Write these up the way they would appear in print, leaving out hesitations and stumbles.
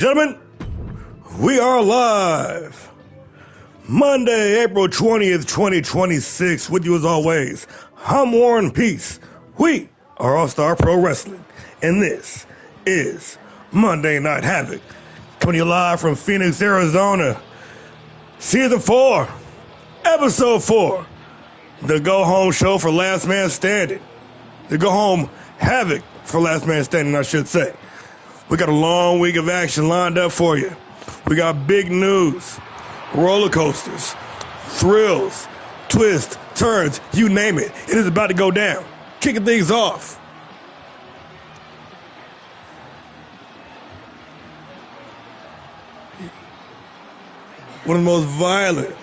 Gentlemen, we are live. Monday, April 20th, 2026. With you as always, I'm Warren Peace. We are All-Star Pro Wrestling. And this is Monday Night Havoc. Coming to you live from Phoenix, Arizona. Season 4, Episode 4. The go-home show for Last Man Standing. The go-home Havoc for Last Man Standing, I should say. We got a long week of action lined up for you. We got big news, roller coasters, thrills, twists, turns, you name it. It is about to go down. Kicking things off. One of the most violent,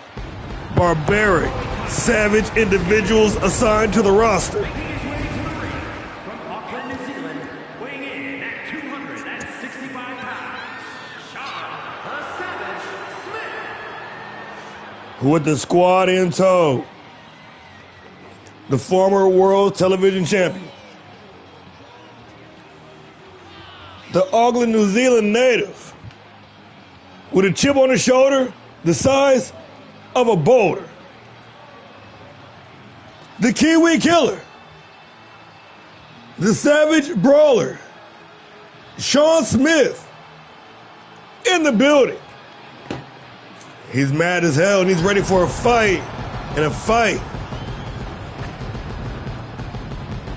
barbaric, savage individuals assigned to the roster. With the squad in tow, the former world television champion, the Auckland, New Zealand native, with a chip on his shoulder the size of a boulder, the Kiwi killer, the savage brawler, Sean Smith, in the building. He's mad as hell and he's ready for a fight. And a fight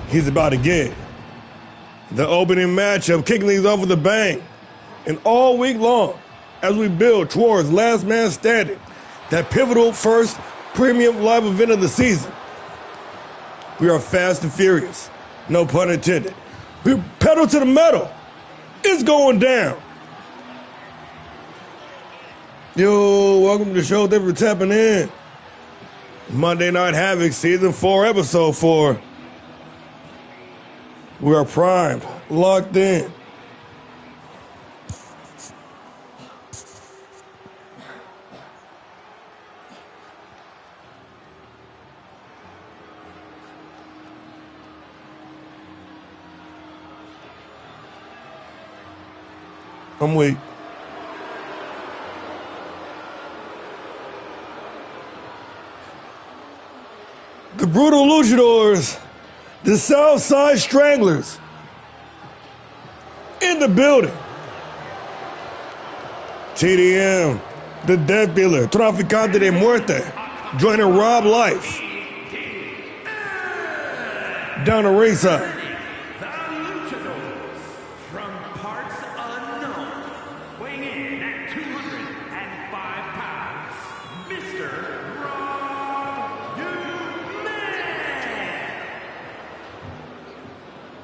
he's about to get. The opening matchup, kicking things off with a bang. And all week long, as we build towards Last Man Standing, that pivotal first premium live event of the season, we are fast and furious. No pun intended. We pedal to the metal. It's going down. Yo, welcome to the show. Thank you for tapping in. Monday Night Havoc, Season 4, Episode 4. We are primed, locked in. I'm weak. The Brutal Luchadors, the Southside Stranglers, in the building. TDM, the Death Dealer, Traficante de Muerte, joining Rob Life. Down the ringside.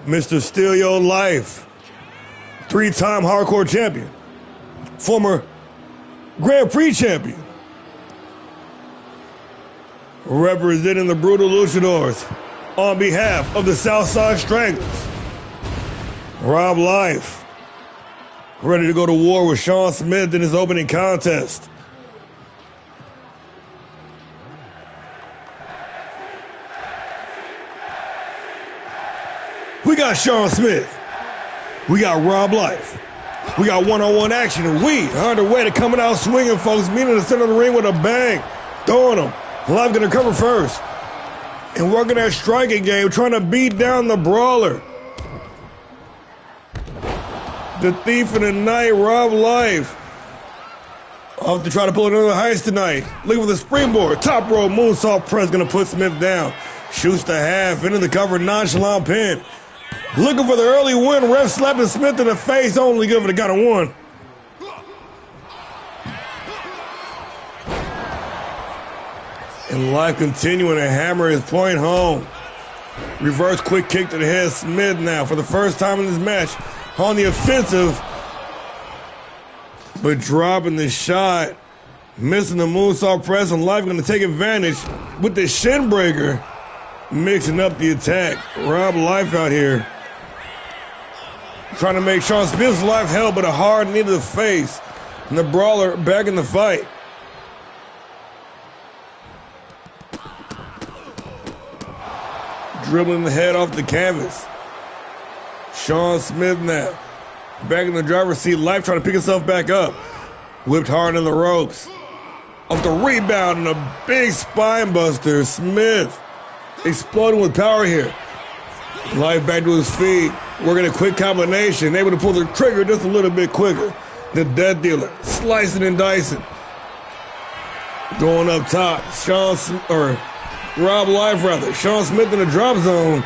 Mr. Steal Your Life, three-time hardcore champion, former Grand Prix champion, representing the Brutal Luchadors on behalf of the Southside Stranglers. Rob Life, ready to go to war with Sean Smith in his opening contest. We got Sean Smith. We got Rob Life. We got one-on-one action, and we are on the way to coming out swinging, folks. Meeting in the center of the ring with a bang, throwing them. Live gonna cover first, and working that striking game, trying to beat down the brawler. The thief in the night, Rob Life. Off to try to pull another heist tonight. Looking for the springboard. Top rope moonsault press, gonna put Smith down. Shoots the half, into the cover, nonchalant pin. Looking for the early win, ref slapping Smith in the face, only good for the count of one. And Life continuing to hammer his point home. Reverse quick kick to the head, Smith now for the first time in this match on the offensive. But dropping the shot, missing the moonsault press, and Life going to take advantage with the shin breaker. Mixing up the attack. Rob Life out here. Trying to make Sean Smith's life hell, but a hard knee to the face. And the brawler back in the fight. Dribbling the head off the canvas. Sean Smith now Back in the driver's seat, Life trying to pick himself back up. Whipped hard in the ropes. Off the rebound and a big spine buster. Smith exploding with power here. Life back to his feet. Working a quick combination. Able to pull the trigger just a little bit quicker. The Death Dealer slicing and dicing. Going up top. Rob Life rather. Sean Smith in the drop zone.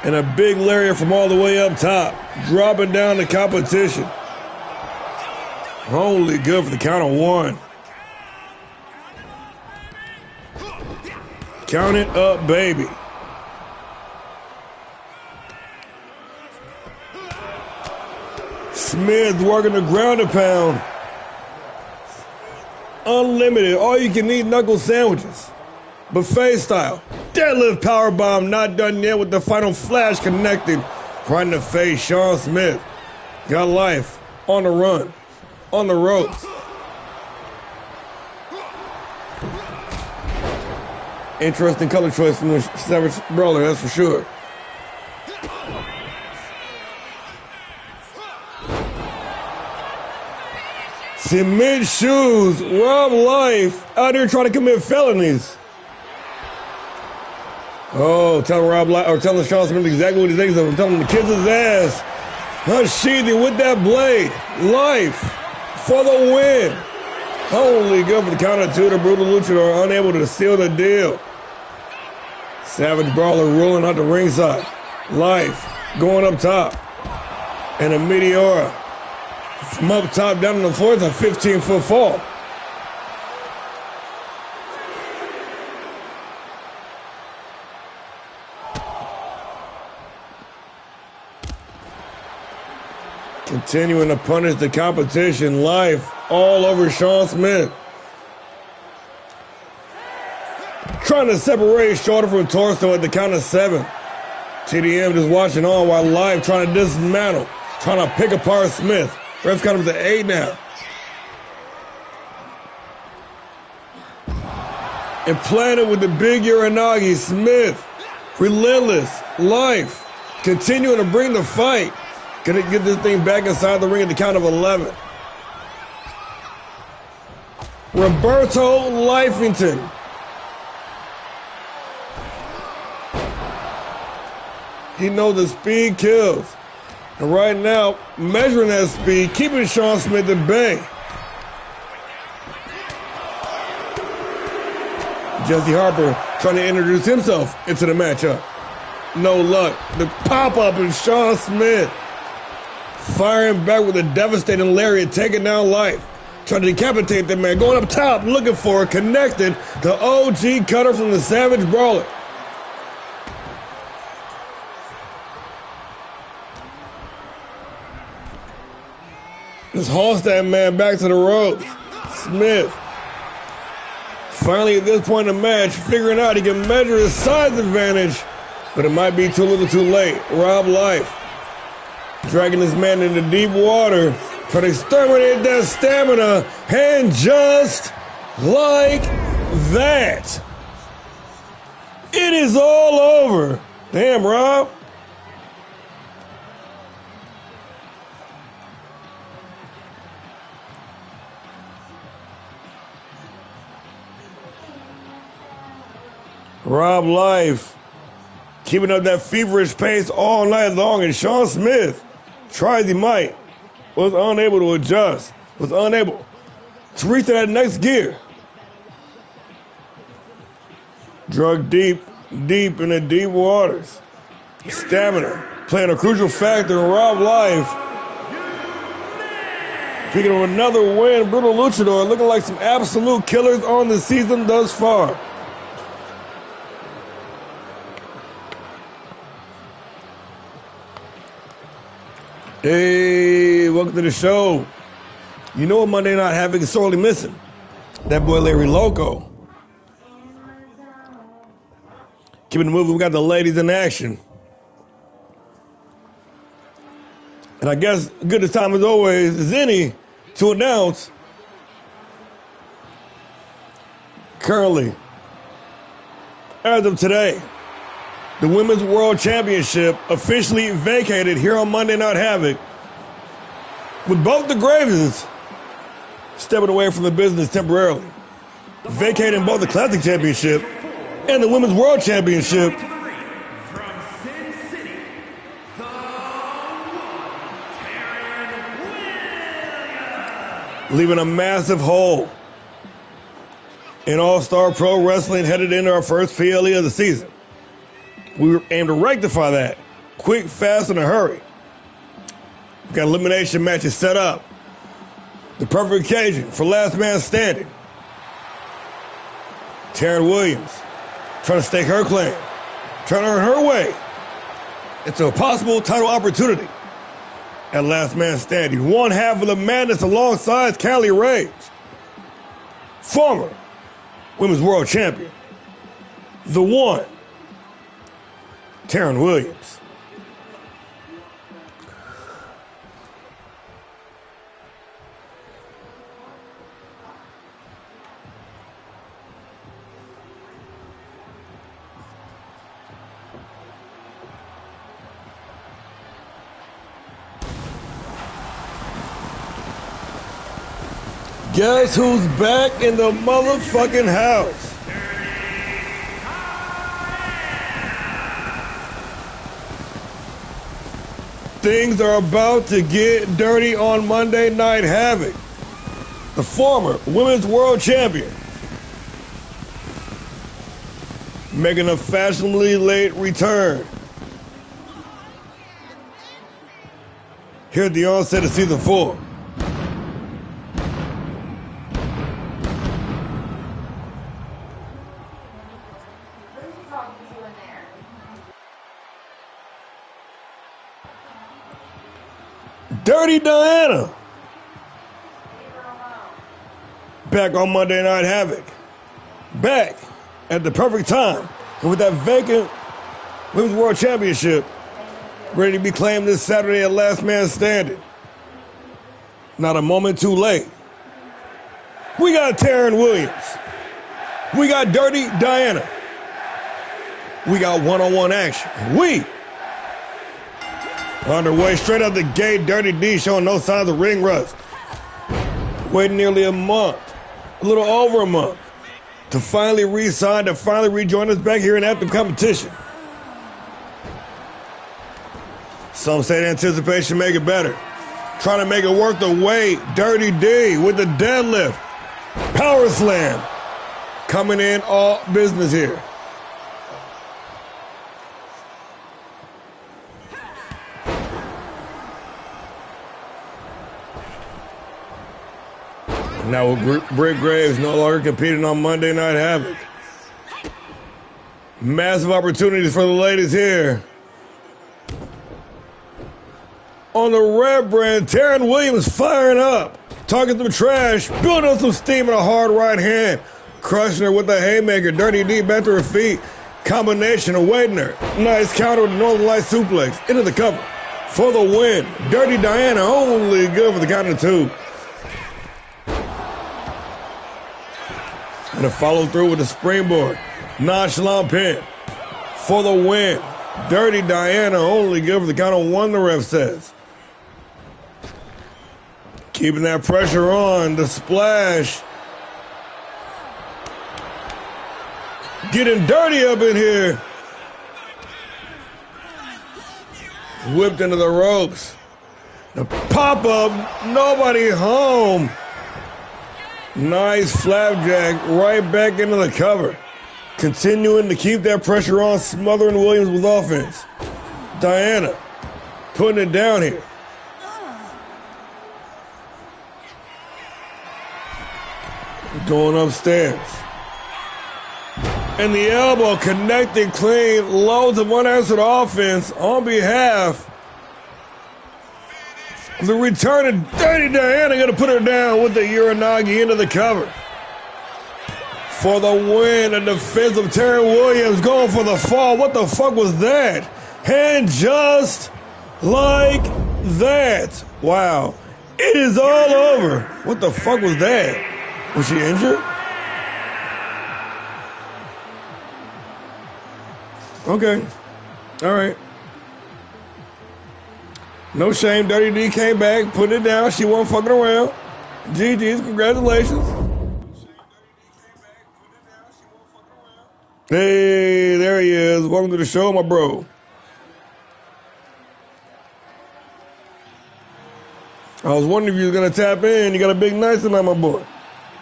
And a big lariat from all the way up top. Dropping down the competition. Only good for the count of one. Count it up, baby. Smith working the ground and pound. Unlimited, all you can eat knuckle sandwiches. Buffet style. Deadlift powerbomb, not done yet with the final flash connected. Right in the face, Sean Smith. Got Life on the run, on the ropes. Interesting color choice from the Savage Brawler, that's for sure. Cement shoes, Rob Life out here trying to commit felonies. Oh, telling Rob Life, or telling Sean Smith exactly what he thinks of him, telling him to kiss his ass. Unsheathing with that blade. Life for the win. Holy good for the count of two. The Brutal Luchador unable to seal the deal. Savage Brawler rolling out the ringside. Life going up top. And a Meteora from up top down on the floor. It's a 15-foot fall. Continuing to punish the competition. Life all over Sean Smith. Trying to separate shoulder from torso at the count of 7. TDM just watching on while Life trying to dismantle, trying to pick apart Smith. Ref's got him to 8 now. And planted with the big Uranagi. Smith, relentless. Life continuing to bring the fight. Gonna get this thing back inside the ring at the count of 11. Roberto Lifington. He knows the speed kills. And right now, measuring that speed, keeping Sean Smith at bay. Jesse Harper trying to introduce himself into the matchup. No luck. The pop-up and Sean Smith firing back with a devastating lariat, taking down Life. Trying to decapitate that man. Going up top, looking for it, connected. The OG cutter from the Savage Brawler. Just hauls that man back to the ropes. Smith. Finally, at this point in the match, figuring out he can measure his size advantage, but it might be too little too late. Rob Life dragging this man into deep water, trying to exterminate that stamina, and just like that, it is all over. Damn, Rob. Rob Life keeping up that feverish pace all night long, and Sean Smith, tried he might, was unable to adjust, was unable to reach that next gear. Drug deep in the deep waters. Stamina playing a crucial factor in Rob Life. Picking up another win, Brutal Luchador looking like some absolute killers on the season thus far. Hey, welcome to the show. You know what Monday Night Havoc is sorely missing? That boy Larry Loco. Keeping the moving, we got the ladies in action. And I guess good as time as always as any to announce currently, as of today, The Women's World Championship officially vacated here on Monday Night Havoc, with both the Gravens stepping away from the business temporarily, vacating both the Classic Championship and the Women's World Championship. Leaving a massive hole in All-Star Pro Wrestling headed into our first PLE of the season. We aim to rectify that quick, fast, in a hurry. We've got elimination matches set up. The perfect occasion for last man standing. Taryn Williams trying to stake her claim, trying to earn her way into a possible title opportunity at last man standing. One half of the madness alongside Callie Rage, former Women's World Champion, the one, Taryn Williams. Guess who's back in the motherfucking house? Things are about to get dirty on Monday Night Havoc. The former Women's World Champion making a fashionably late return here at the onset of Season 4. Dirty Diana back on Monday Night Havoc, back at the perfect time, and with that vacant Women's World Championship ready to be claimed this Saturday at Last Man Standing. Not a moment too late. We got Taryn Williams. We got Dirty Diana. We got one-on-one action. We underway straight out the gate. Dirty D showing no signs of ring rust. Waiting nearly a month, a little over a month, to finally re-sign, to finally rejoin us back here in active competition. Some say the anticipation make it better. Trying to make it worth the wait. Dirty D with the deadlift. Power slam. Coming in all business here. Now with Britt Graves no longer competing on Monday Night Havoc. Massive opportunities for the ladies here. On the red brand, Taryn Williams firing up. Talking some trash, building up some steam in a hard right hand. Crushing her with a haymaker. Dirty D back to her feet. Combination awaiting her. Nice counter with the Northern Light suplex. Into the cover for the win. Dirty Diana only good for the count of two. And a follow through with a springboard. Nonchalant pin for the win. Dirty Diana only good for the count of one, the ref says. Keeping that pressure on. The splash. Getting dirty up in here. Whipped into the ropes. The pop-up. Nobody home. Nice flapjack right back into the cover. Continuing to keep that pressure on, smothering Williams with offense. Diana putting it down here. Going upstairs. And the elbow connected clean. Loads of unanswered offense on behalf of the return of Dirty Diana. Going to put her down with the Uranagi into the cover. For the win, a defense of Taryn Williams going for the fall. What the fuck was that? And just like that. Wow. It is all over. What the fuck was that? Was she injured? Okay. All right. No shame. Dirty D came back, put it down. She wasn't fucking around. GG's, congratulations. Hey, there he is. Welcome to the show, my bro. I was wondering if you was going to tap in. You got a big night tonight, my boy.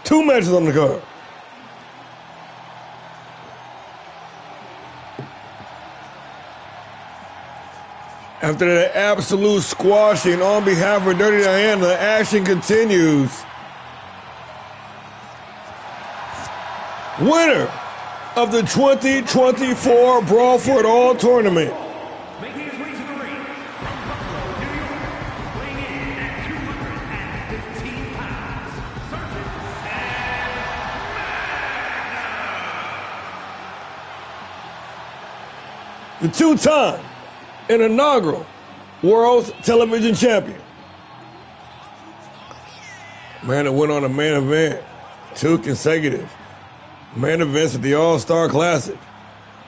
2 matches on the card. After the absolute squashing on behalf of Dirty Diana, the action continues. Winner of the 2024 Brawl for It All tournament. Making his way to the ring from Buffalo, New York, weighing in at 215 pounds, Sergeant Sam The two-time and inaugural World Television Champion. Man that went on a main event, 2 consecutive main events at the All-Star Classic,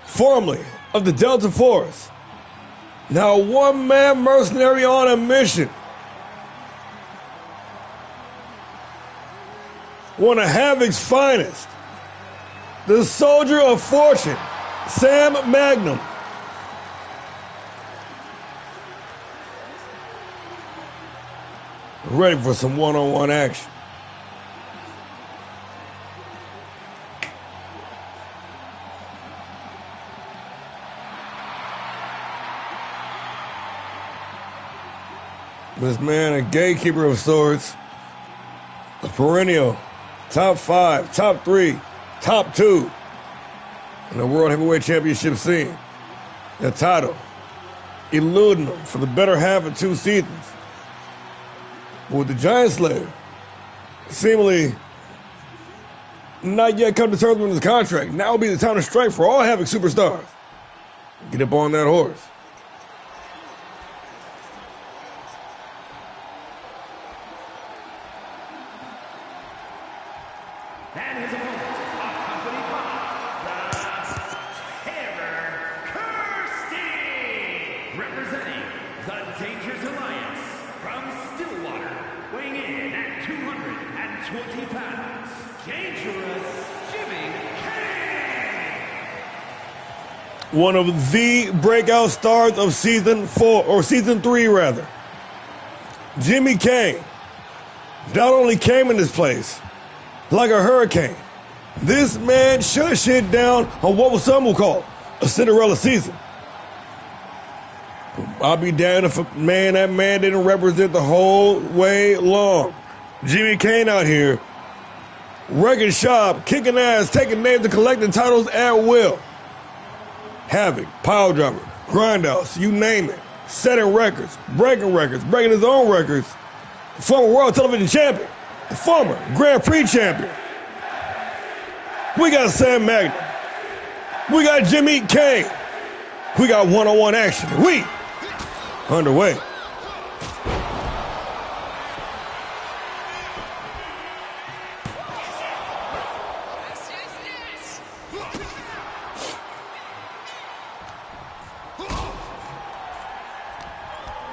formerly of the Delta Force, now a one-man mercenary on a mission. One of HAVOK's finest, the soldier of fortune, Sam Magnum. Ready for some one-on-one action. This man, a gatekeeper of sorts, a perennial top 5, top 3, top 2 in the World Heavyweight Championship scene. The title eluding him for the better half of 2 seasons. But with the Giant Slayer seemingly not yet come to terms with his contract, now will be the time to strike for all HAVOK superstars. Get up on that horse. and his opponent, accompanied by the Terror Kirsty, representing the Dangerous Alliance from Stillwater, weighing in at 220 pounds, Dangerous Jimmy King. One of the breakout stars of season 4, or season 3 rather. Jimmy Kane not only came in this place like a hurricane, this man shut shit down on what was some will call a Cinderella season. I'll be damned if that man didn't represent the whole way long. Jimmy Kane out here, wrecking shop, kicking ass, taking names and collecting titles at will. HAVOK, pile driver, grindhouse, you name it. Setting records, breaking his own records. Former World Television Champion, the former Grand Prix champion. We got Sam Magnum. We got Jimmy Kane. We got one-on-one action. We underway.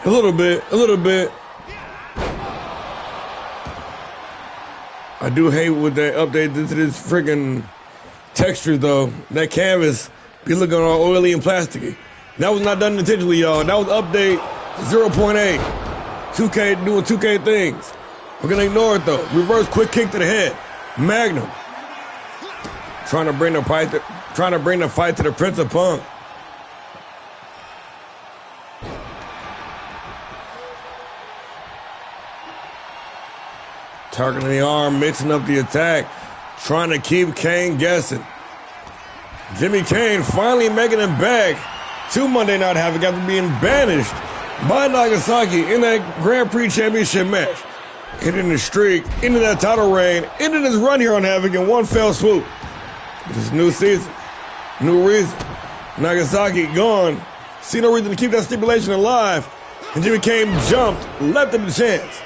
A little bit. I do hate with that update to this freaking texture though. That canvas be looking all oily and plasticky. That was not done intentionally, y'all. That was update 0.8. 2K doing 2K things. We're gonna ignore it though. Reverse quick kick to the head. Magnum trying to bring the fight to the Prince of Punk. Targeting the arm, mixing up the attack, trying to keep Kane guessing. Jimmy Kane finally making it back to Monday Night HAVOK after being banished by Nagasaki in that Grand Prix Championship match. Ending the streak, into that title reign, ending his run here on HAVOK in one fell swoop. This is new season, new reason. Nagasaki gone. See no reason to keep that stipulation alive. And Jimmy Kane jumped, left him the chance.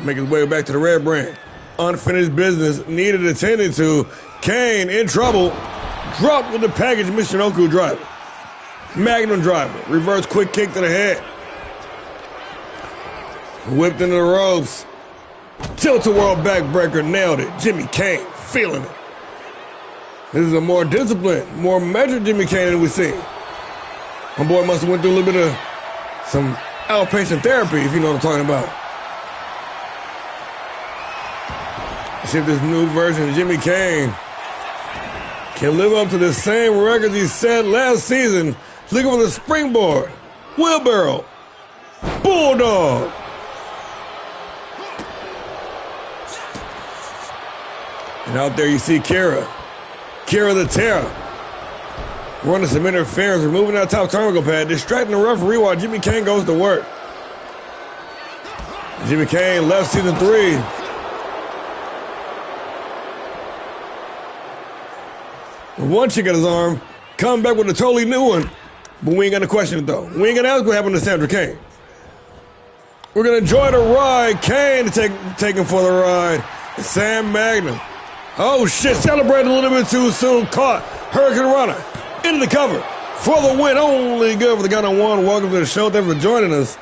Make his way back to the red brand. Unfinished business needed attending to. Kane in trouble. Dropped with the package Michinoku driver. Magnum driver. Reverse quick kick to the head. Whipped into the ropes. Tilt-a-whirl backbreaker. Nailed it. Jimmy Kane feeling it. This is a more disciplined, more measured Jimmy Kane than we've seen. My boy must have went through a little bit of some outpatient therapy, if you know what I'm talking about. See if this new version of Jimmy Kane can live up to the same records he set last season. Looking for the springboard, wheelbarrow, bulldog. And out there you see Kira the Terror, running some interference, removing that top turnbuckle pad, distracting the referee while Jimmy Kane goes to work. Jimmy Kane left season 3. One chick at his arm, coming back with a totally new one. But we ain't gonna question it though. We ain't gonna ask what happened to Sandra Kane. We're gonna enjoy the ride. Kane taking for the ride. Sam Magnum. Oh shit, celebrated a little bit too soon. Caught. Hurricane Runner. Into the cover. For the win. Only good for the count of 1. Welcome to the show. Thanks for joining us.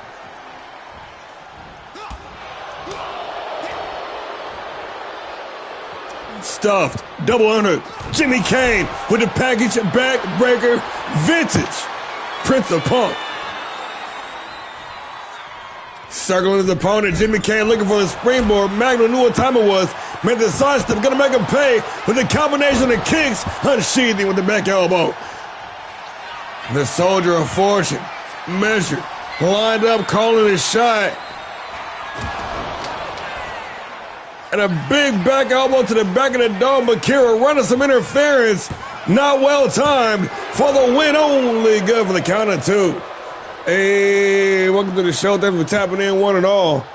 Stuffed. Double under. Jimmy Kane with the package backbreaker. Vintage. Prince of Punk. Circling his opponent. Jimmy Kane looking for the springboard. Magnum knew what time it was. Made the side step. Gonna make him pay with the combination of kicks. Unsheathing with the back elbow. The soldier of fortune. Measured. Lined up. Calling his shot. And a big back elbow to the back of the dome. But Kira running some interference. Not well timed. For the win. Only good for the count of 2. Hey, welcome to the show. Thanks for tapping in, one and all.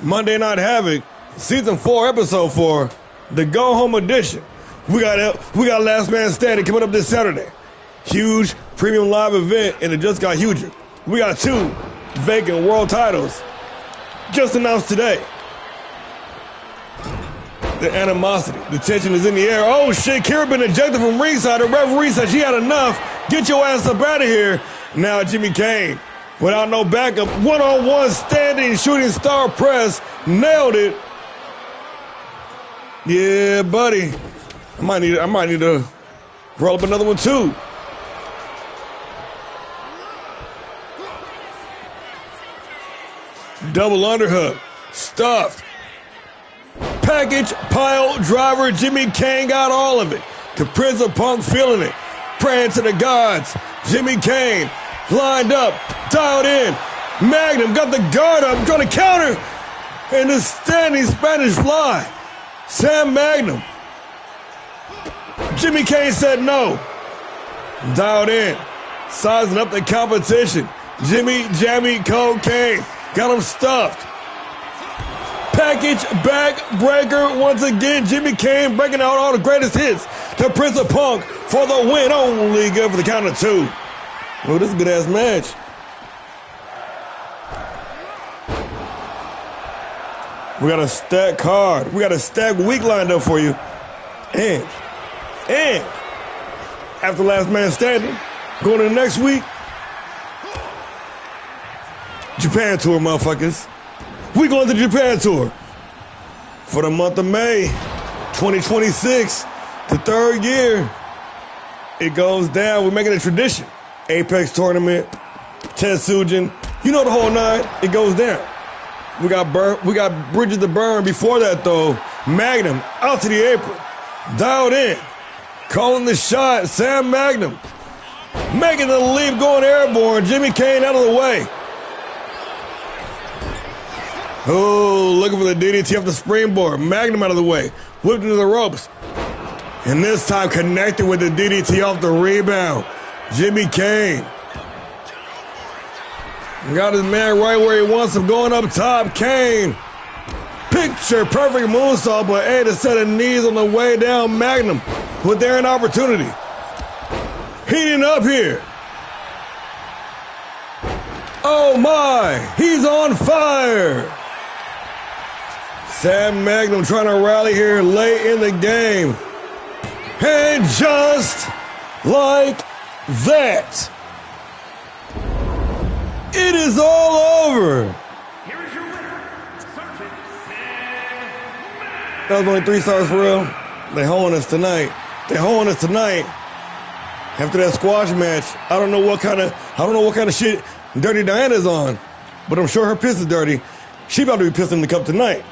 Monday Night Havoc, Season 4, Episode 4, the Go Home Edition. We got Last Man Standing coming up this Saturday. Huge premium live event, and it just got huger. We got 2 vacant world titles just announced today. The animosity, the tension is in the air. Oh shit, Kira been ejected from ringside. The referee said she had enough. Get your ass up out of here. Now Jimmy Kane, without no backup, one-on-one standing shooting star press, nailed it. Yeah, buddy. I might need to roll up another one too. Double underhook, stuffed. Package pile driver. Jimmy Kane got all of it. The Prince of Punk feeling it. Praying to the gods. Jimmy Kane lined up, dialed in. Magnum got the guard up, trying to counter. And the standing Spanish fly. Sam Magnum. Jimmy Kane said no. Dialed in. Sizing up the competition. Jimmy Jammy Cocaine. Got him stuffed. Package backbreaker once again. Jimmy Kane breaking out all the greatest hits. The Prince of Punk for the win. Only good for the count of 2. Oh, this is a good ass match. We got a stack card. We got a stack week lined up for you. And after Last Man Standing, going to the next week, Japan tour, motherfuckers. We going to the Japan tour for the month of May 2026, the 3rd year. It goes down. We're making a tradition. Apex tournament, Tetsujin, you know the whole 9. It goes down. We got Bridges to burn before that though. Magnum out to the apron, dialed in, calling the shot. Sam Magnum making the leap, going airborne. Jimmy Kane out of the way. Oh, looking for the DDT off the springboard. Magnum out of the way. Whipped into the ropes. And this time connected with the DDT off the rebound. Jimmy Kane. Got his man right where he wants him, going up top. Kane. Picture perfect moonsault, but a set of knees on the way down. Magnum with there an opportunity. Heating up here. Oh my, he's on fire. Sam Magnum trying to rally here late in the game. And just like that it is all over. Here is your winner, Sergeant Sam. That was only 3 stars for real. They holding us tonight. After that squash match, I don't know what kind of shit Dirty Diana's on, but I'm sure her piss is dirty. She about to be pissing in the cup tonight.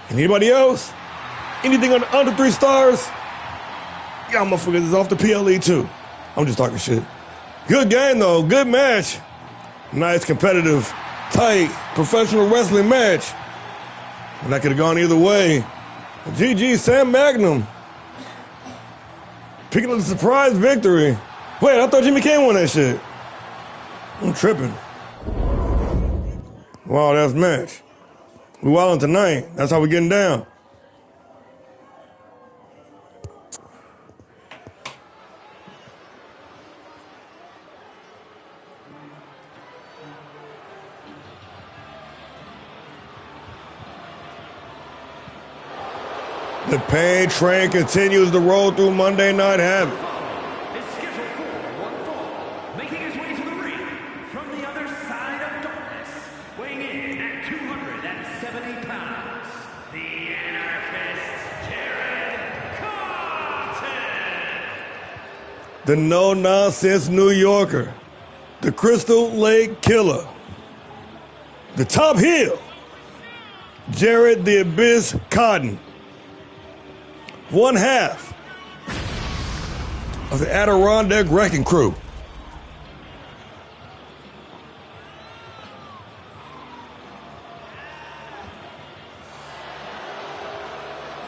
And anybody else? Anything under 3 stars? Y'all motherfuckers is off the PLE too. I'm just talking shit. Good game though, good match. Nice, competitive, tight, professional wrestling match. And that could have gone either way. GG Sam Magnum. Picking up the surprise victory. Wait, I thought Jimmy Kane won that shit. I'm tripping. Wow, that's match. We wildin' tonight. That's how we getting down. The pain train continues to roll through Monday Night Havoc. Is scheduled for one fall, making his way to the ring from the other side of darkness, weighing in at 270 pounds, the anarchist Jared Carlton. The no-nonsense New Yorker. The Crystal Lake Killer. The Top Heel. Jared the Abyss Cotton. One half of the Adirondack Wrecking Crew.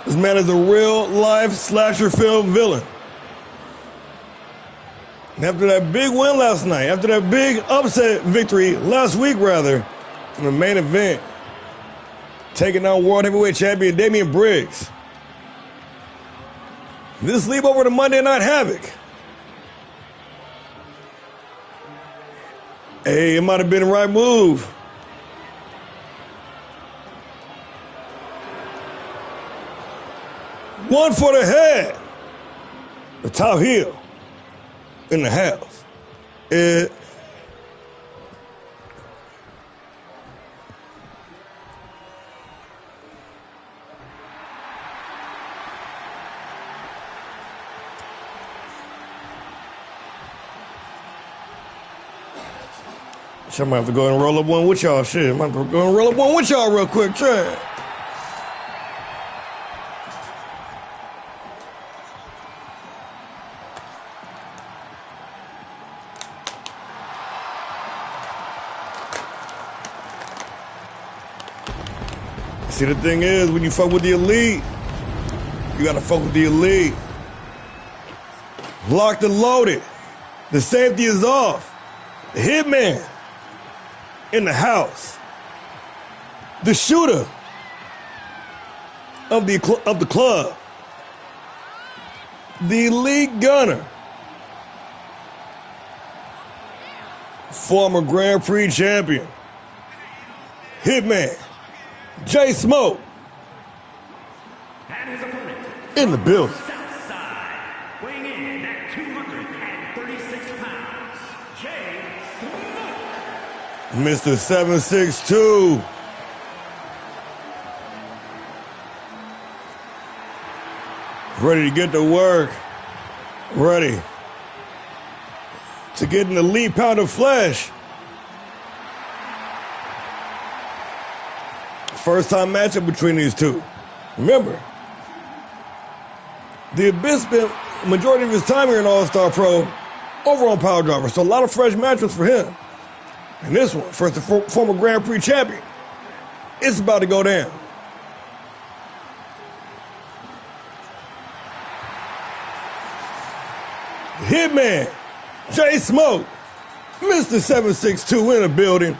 This man is a real-life slasher film villain. And after that big win last night, after that big upset victory last week, rather, in the main event, taking on World Heavyweight Champion Damian Briggs. This leap over to Monday Night Havoc. Hey, it might have been the right move. One for the head. The Top Heel in the house. I might have to go ahead and roll up one with y'all. Shit, I might have to go and roll up one with y'all real quick. Try. See, the thing is, when you fuck with the elite, you gotta fuck with the elite. Locked and loaded. The safety is off. The hitman in the house. The shooter of the club. The elite gunner. Former Grand Prix champion. Hitman. Jay Smoke. And his opponent In the building. South Side, weighing in at 236 pounds, Jay Smoke. Mr. 762. Ready to get to work. Ready to get an elite pound of flesh. First time matchup between these two. Remember, the Abyss spent the majority of his time here in All-Star Pro over on Power Driver, so a lot of fresh matchups for him. And this one, first the former Grand Prix champion, it's about to go down. Hitman, Jay Smoke, Mr. 762 in the building.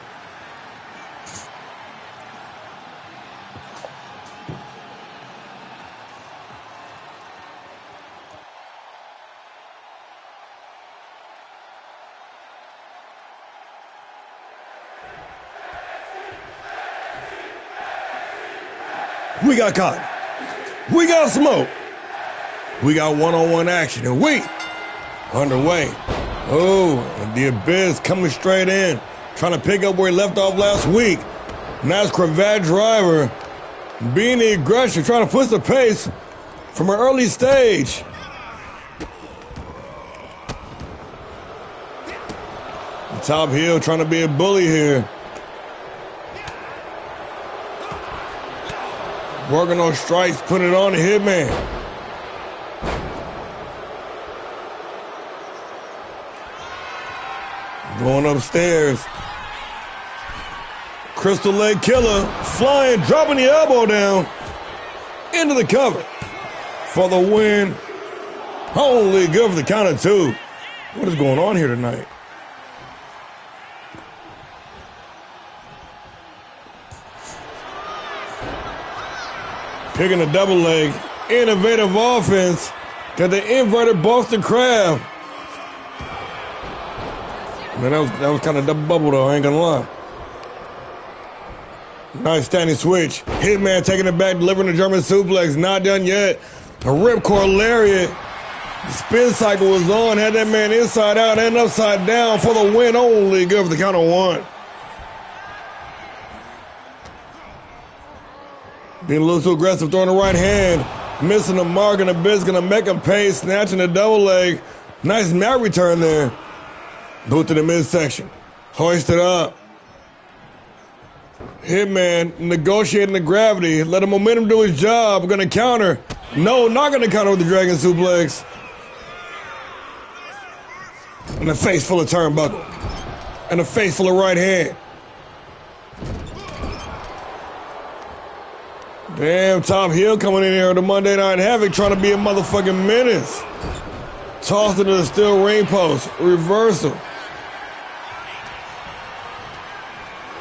We got Cotton. We got Smoke. We got one-on-one action, and we underway. Oh, and the Abyss coming straight in, trying to pick up where he left off last week. Nice cravat driver, being the aggressor, trying to push the pace from an early stage. Top heel trying to be a bully here. Working on strikes, putting it on the Hitman. Going upstairs. Crystal Leg Killer flying, dropping the elbow down into the cover for the win. Holy good for the count of two. What is going on here tonight? Picking a double leg, innovative offense. Got the inverted Boston Crab. Man, that was kind of double bubble though, I ain't gonna lie. Nice standing switch. Hitman taking it back, delivering the German suplex. Not done yet. A ripcord lariat. The spin cycle was on. Had that man inside out and upside down for the win. Only good for the count of one. Being a little too aggressive, throwing the right hand. Missing the mark, and the Abyss gonna make him pay. Snatching the double leg. Nice mat return there. Boot to the midsection. Hoist it up. Hitman negotiating the gravity. Let the momentum do his job. Gonna counter. No, not gonna counter with the Dragon Suplex. And a face full of turnbuckle. And a face full of right hand. Damn, top heel coming in here with the Monday Night Havoc trying to be a motherfucking menace. Tossed into the steel ring post. Reversal.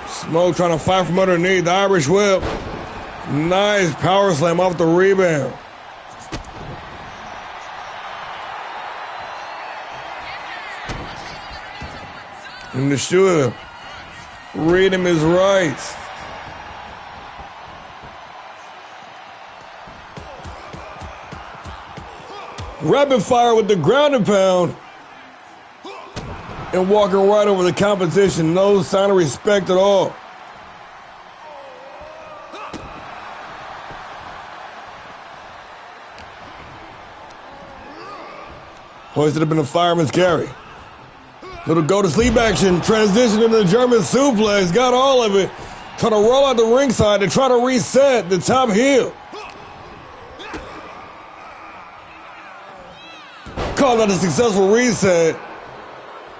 Smoke trying to fight from underneath. The Irish whip. Nice power slam off the rebound. And the shooter. Read him his rights. Rapid fire with the ground and pound. And walking right over the competition. No sign of respect at all. Hoisted up in the fireman's carry. Little go to sleep action. Transition into the German suplex. Got all of it. Trying to roll out the ringside to try to reset the top heel. Called out a successful reset.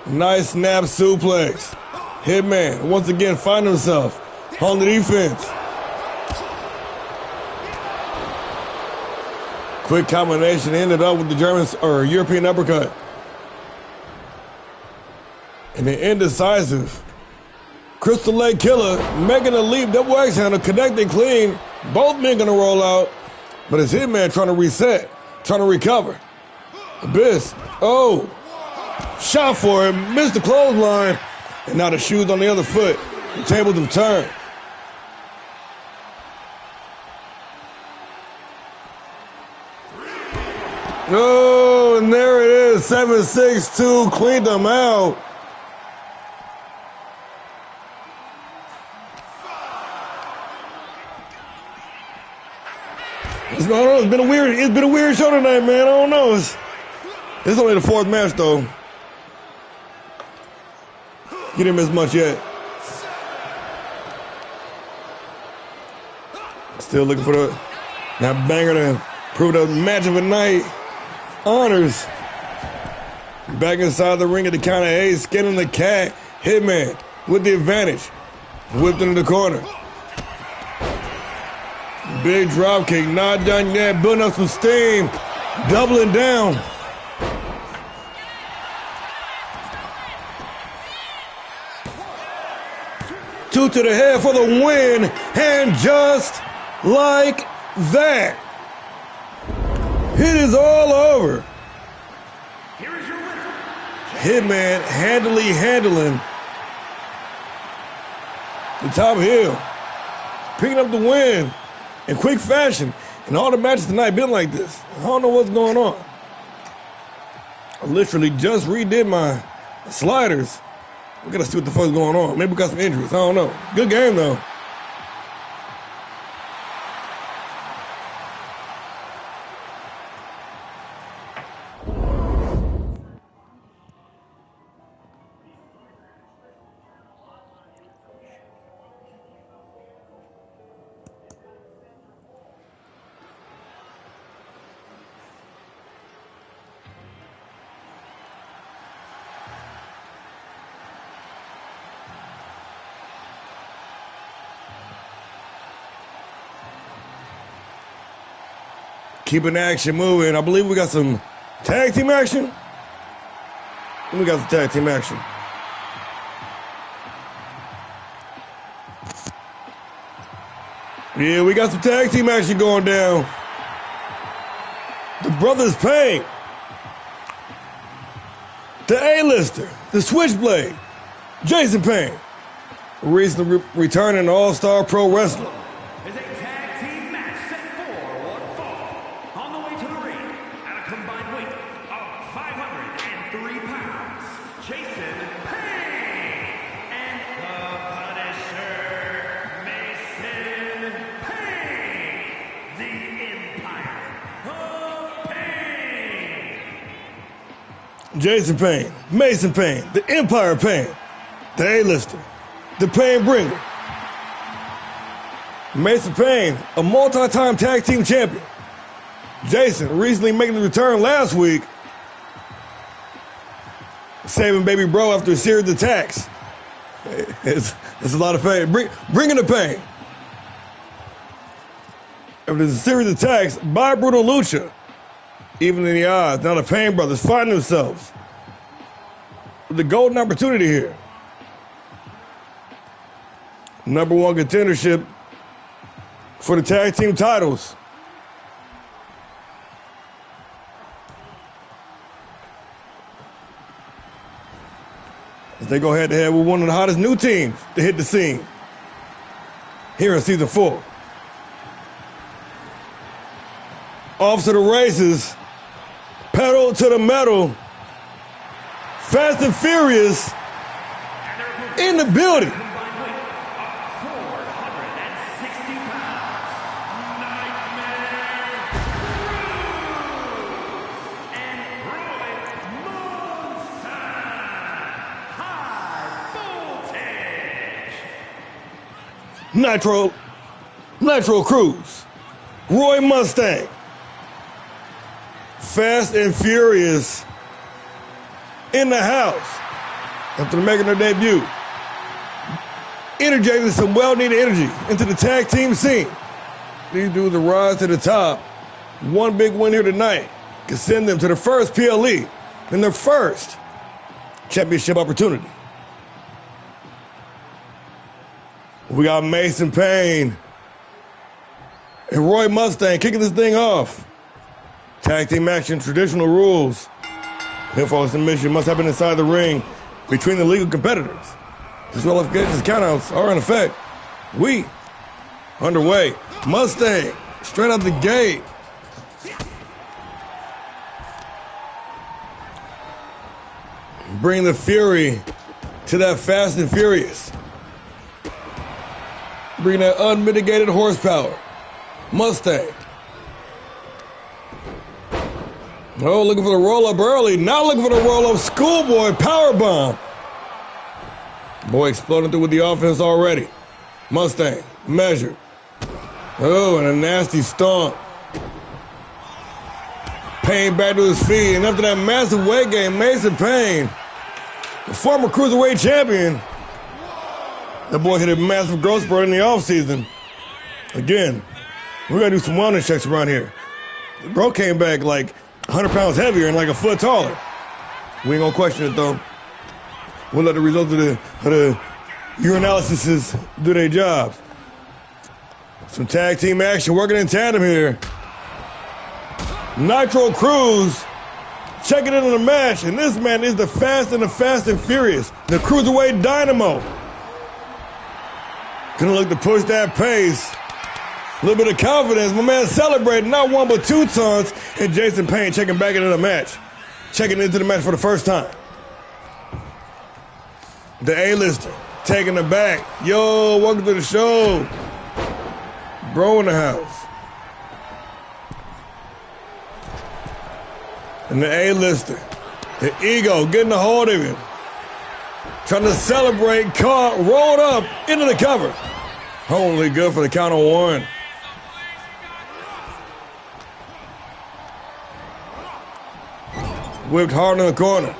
Nice snap suplex. Hitman once again finding himself on the defense. Quick combination ended up with the German or European uppercut. And the indecisive Crystal Leg Killer making a leap, double X handle, connecting clean. Both men gonna roll out, but it's Hitman trying to reset, trying to recover. Abyss, oh, shot for him, missed the clothesline, and now the shoes on the other foot. The tables have turned. Oh, and there it is, 7-6-2, cleaned them out. I don't know, it's been a weird show tonight, man. I don't know. It's only the fourth match, though. You didn't miss much yet. Still looking for that banger to prove the match of the night. Honors. Back inside the ring at the count of 8, skinning the cat. Hitman with the advantage. Whipped into the corner. Big drop kick, not done yet. Building up some steam. Doubling down. Two to the head for the win. And just like that, it is all over. Here is your winner. Hitman handling the top heel. Picking up the win in quick fashion. And all the matches tonight been like this. I don't know what's going on. I literally just redid Sliders. We gotta see what the fuck's going on. Maybe we got some injuries. I don't know. Good game though. Keeping the action moving. I believe we got some tag team action. We got some tag team action. Yeah, we got some tag team action going down. The Brothers Pain. The A-lister. The Switchblade. Jason Payne. Recently returning to All-Star Pro Wrestling. Is a tag team match set for one fall. On the way to the ring, at a combined weight of 503 pounds, Jason Payne and the Punisher, Mason Payne, the Empire of Pain. Jason Payne, Mason Payne, the Empire Payne, the A-lister, the Pain Bringer. Mason Payne, a multi-time tag team champion. Jason recently making the return last week, saving baby bro after a series of attacks. It's a lot of pain. Bringing the pain. After a series of attacks by Brutal Lucha, even in the odds, now the Pain brothers find themselves with the golden opportunity here. Number one contendership for the tag team titles. As they go head to head with one of the hottest new teams to hit the scene here in season 4. Off to the races, pedal to the metal, Fast and Furious in the building. Nitro Cruz, Roy Mustang, Fast and Furious in the house after making their debut, interjecting some well-needed energy into the tag team scene. These dudes will rise to the top. One big win here tonight can send them to the first PLE and their first championship opportunity. We got Mason Payne and Roy Mustang kicking this thing off. Tag team action, traditional rules. Pinfall submission must happen inside the ring between the legal competitors. Disqualifications countouts are in effect. We underway. Mustang straight out the gate. Bring the fury to that Fast and Furious. Bring that unmitigated horsepower. Mustang. Oh, looking for the roll-up early. Now looking for the roll-up. Schoolboy powerbomb. Boy exploding through with the offense already. Mustang, measured. Oh, and a nasty stomp. Payne back to his feet. And after that massive weight gain, Mason Payne, the former Cruiserweight champion, that boy hit a massive growth spurt in the offseason. Again, we're going to do some wellness checks around here. Bro came back like 100 pounds heavier and like a foot taller. We ain't going to question it, though. We'll let the results of the urinalysis do their jobs. Some tag team action working in tandem here. Nitro Cruz checking in on the match, and this man is the Fast and Furious, the Cruiserweight Dynamo. Gonna look to push that pace. A little bit of confidence. My man celebrating not one but two tons. And Jason Payne checking back into the match. Checking into the match for the first time. The A-lister taking it back. Yo, welcome to the show. Bro in the house. And the A-lister, the ego getting a hold of him. Trying to celebrate, caught, rolled up into the cover. Only good for the count of one. Whipped hard in the corner.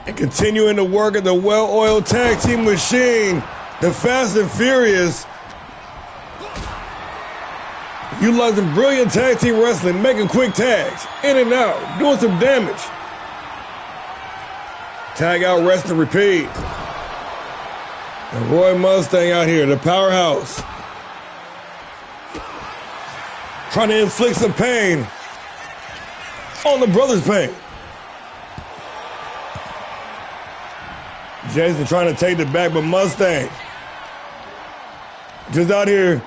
And continuing to work at the well-oiled tag team machine, the Fast and Furious. Utilizing brilliant tag team wrestling, making quick tags, in and out, doing some damage. Tag out, rest and repeat. And Roy Mustang out here, the powerhouse. Trying to inflict some pain on the brothers' pain. Jason trying to take it back, but Mustang just out here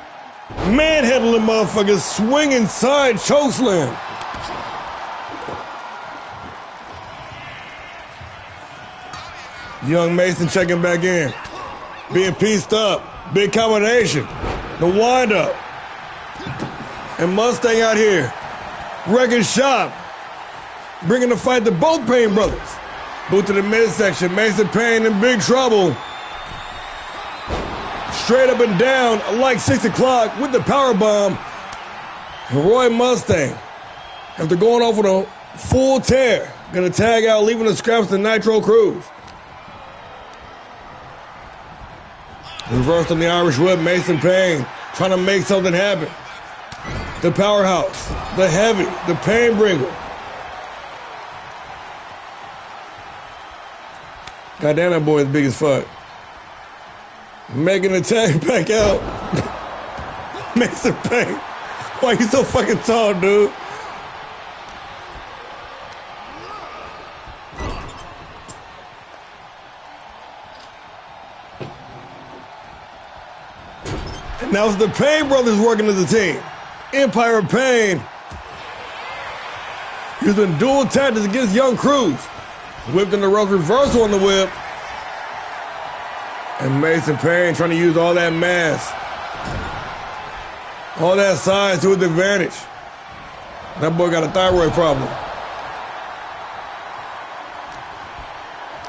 manhandling motherfuckers, swinging side chokeslam. Young Mason checking back in, being pieced up, big combination, the wind up, and Mustang out here wrecking shop, bringing the fight to both Payne brothers. Boot to the midsection, Mason Payne in big trouble. Straight up and down like 6 o'clock with the power bomb. And Roy Mustang, after going off with a full tear, gonna tag out, leaving the scraps to Nitro Cruz. Reversed on the Irish whip, Mason Payne trying to make something happen. The powerhouse, the heavy, the pain bringer. Goddamn, that boy is big as fuck. Making the tag back out. Mason Payne. Why you so fucking tall, dude? And now it's the Payne brothers working as a team. Empire of Payne. Using dual tactics against Young Cruz. Whipped in the ropes, reversal on the whip. And Mason Payne trying to use all that mass, all that size to his advantage. That boy got a thyroid problem.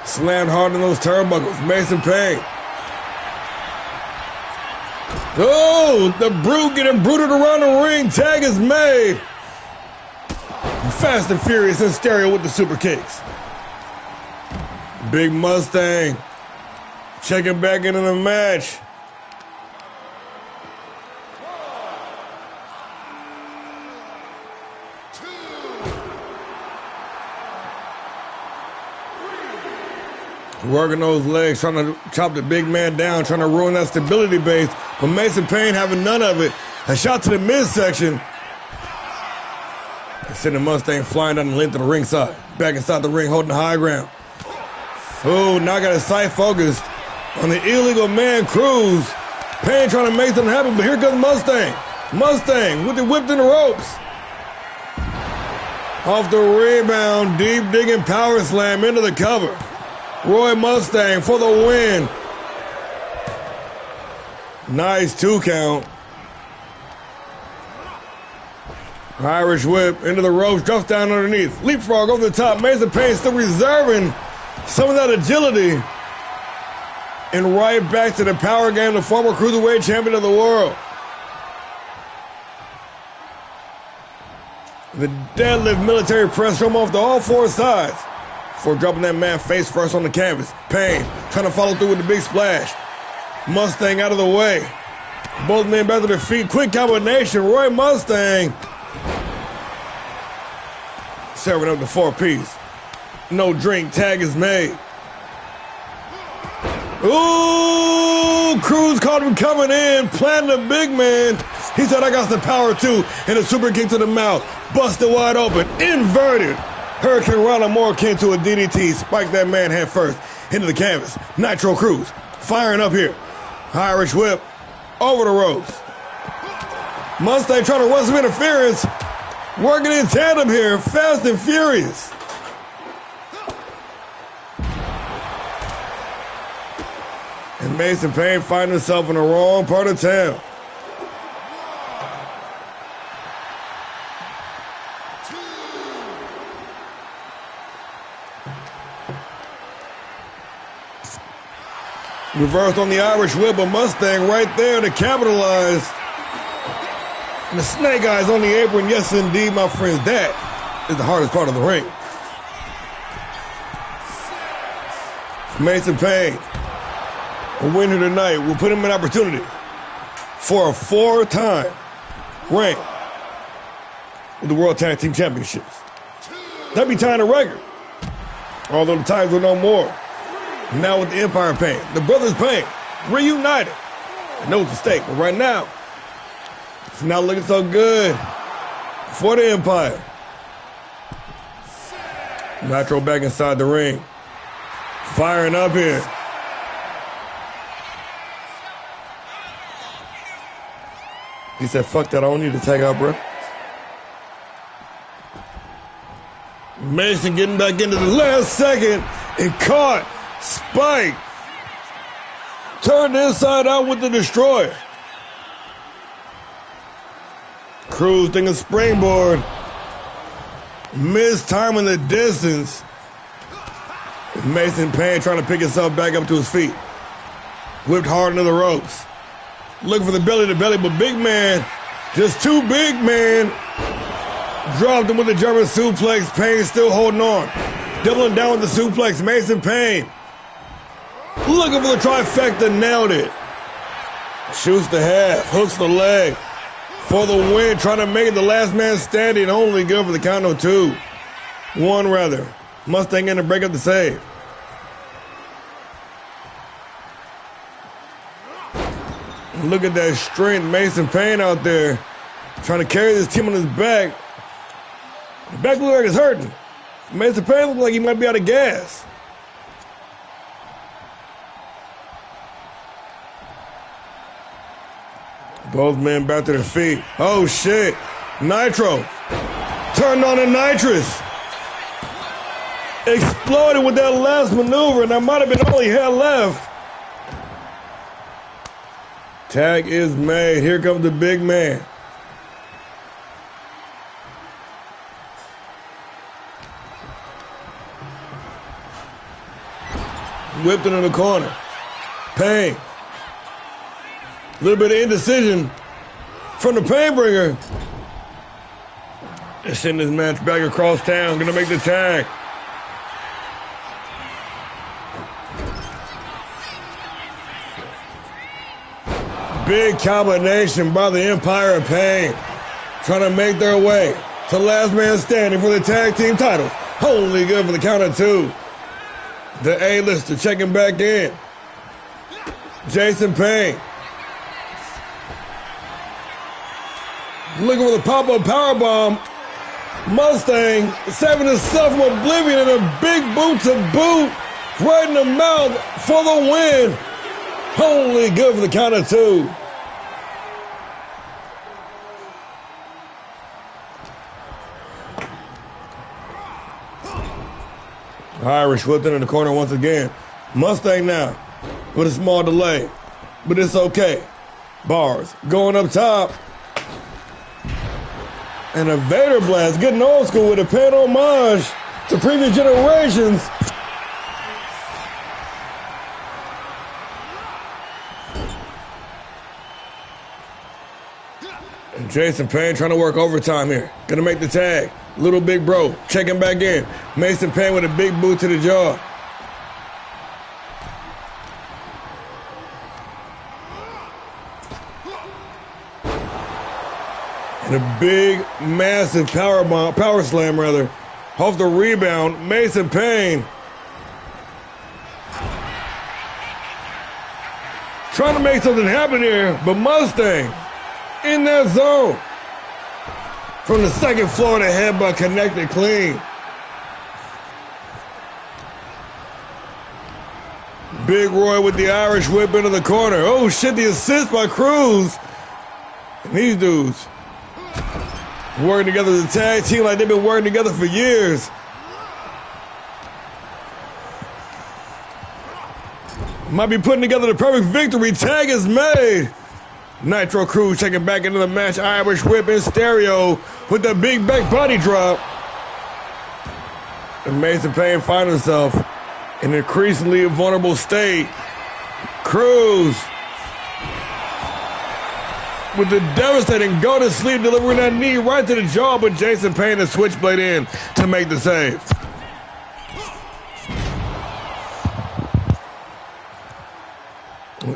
Slammed hard in those turnbuckles. Mason Payne. Oh, the brute getting bruted around the ring. Tag is made. Fast and Furious in stereo with the super kicks. Big Mustang checking back into the match. Working those legs, trying to chop the big man down, trying to ruin that stability base. But Mason Payne having none of it. A shot to the midsection. Sending Mustang flying down the length of the ringside. Back inside the ring, holding the high ground. Oh, now got his sight focused on the illegal man Cruz. Payne trying to make something happen, but here comes Mustang. Mustang with it whipped in the ropes. Off the rebound, deep digging power slam into the cover. Roy Mustang for the win. Nice 2 count. Irish whip into the ropes, drops down underneath. Leapfrog over the top. Mason Payne still reserving some of that agility. And right back to the power game, the former cruiserweight champion of the world. The deadlift military press from off to all 4 sides. Before dropping that man face first on the canvas. Payne trying to follow through with the big splash. Mustang out of the way. Both men back to their feet. Quick combination. Roy Mustang serving up the 4-piece. No drink. Tag is made. Ooh, Cruz caught him coming in, planting a big man. He said, I got the power too. And a super kick to the mouth. Busted wide open. Inverted. Hurricane Rana more akin to a DDT. Spiked that man head first into the canvas. Nitro Cruz firing up here. Irish whip over the ropes. Mustang trying to run some interference. Working in tandem here. Fast and Furious. Mason Payne finding himself in the wrong part of town. Reversed on the Irish whip, but Mustang right there to capitalize. And the snake eyes on the apron. Yes, indeed, my friends. That is the hardest part of the ring. Mason Payne, a winner tonight, will put him in opportunity for a 4-time reign with the World Tag Team Championships. That'd be tying a record. Although the times were no more. Now with the Empire Payne, the Brothers Payne, reunited. I know it's a mistake, but right now, it's not looking so good for the Empire. Nitro back inside the ring. Firing up here. He said, fuck that, I don't need to tag out, bro. Mason getting back into the last second and caught. Spike turned inside out with the Destroyer. Cruz thinking springboard. Missed time in the distance. Mason Payne trying to pick himself back up to his feet. Whipped hard into the ropes. Looking for the belly to belly, but big man, just too big, man. Dropped him with the German suplex. Payne still holding on. Doubling down with the suplex. Mason Payne looking for the trifecta, nailed it. Shoots the half, hooks the leg for the win, trying to make it the last man standing. Only good for the count of 2. 1 rather. Mustang in to break up the save. Look at that strength. Mason Payne out there trying to carry this team on his back. The back looks like it's hurting. Mason Payne looks like he might be out of gas. Both men back to their feet. Oh, shit. Nitro. Turned on the nitrous. Exploded with that last maneuver, and that might have been all he had left. Tag is made. Here comes the big man. Whipped it in the corner. Payne. A little bit of indecision from the Painbringer. They're sending this match back across town. Gonna make the tag. Big combination by the Empire of Payne. Trying to make their way to last man standing for the tag team titles. Only good for the count of 2. The A-lister checking back in. Jason Payne. Looking for the pop-up powerbomb. Mustang saving himself from oblivion and a big boot to boot right in the mouth for the win. Only good for the count of 2. Irish whipped in the corner once again. Mustang now with a small delay, but it's okay. Bars going up top. And a Vader blast, getting old school with a paying homage to previous generations. And Jason Payne trying to work overtime here. Gonna make the tag. Little big bro checking back in. Mason Payne with a big boot to the jaw. And a big, massive power slam rather, off the rebound. Mason Payne trying to make something happen here, but Mustang in that zone. From the second floor, the headbutt connected clean. Big Roy with the Irish whip into the corner. Oh shit, the assist by Cruz. And these dudes working together as a tag team like they've been working together for years. Might be putting together the perfect victory. Tag is made. Nitro Cruz checking back into the match. Irish whip in stereo with the big back body drop. Amazing Pain finds himself in an increasingly vulnerable state. Cruz with the devastating go to sleep, delivering that knee right to the jaw, but Jason Payne the switchblade in to make the save.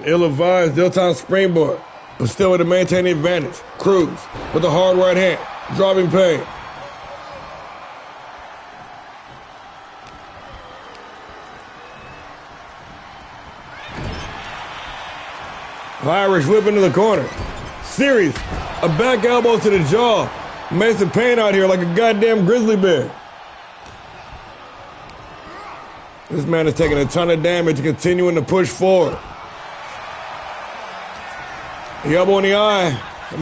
Ill-advised, ill-timed springboard, but still able to maintain the advantage. Cruz with a hard right hand, dropping Payne. Irish whip into the corner. Series, a back elbow to the jaw. Mason Payne out here like a goddamn grizzly bear. This man is taking a ton of damage, continuing to push forward. The elbow in the eye,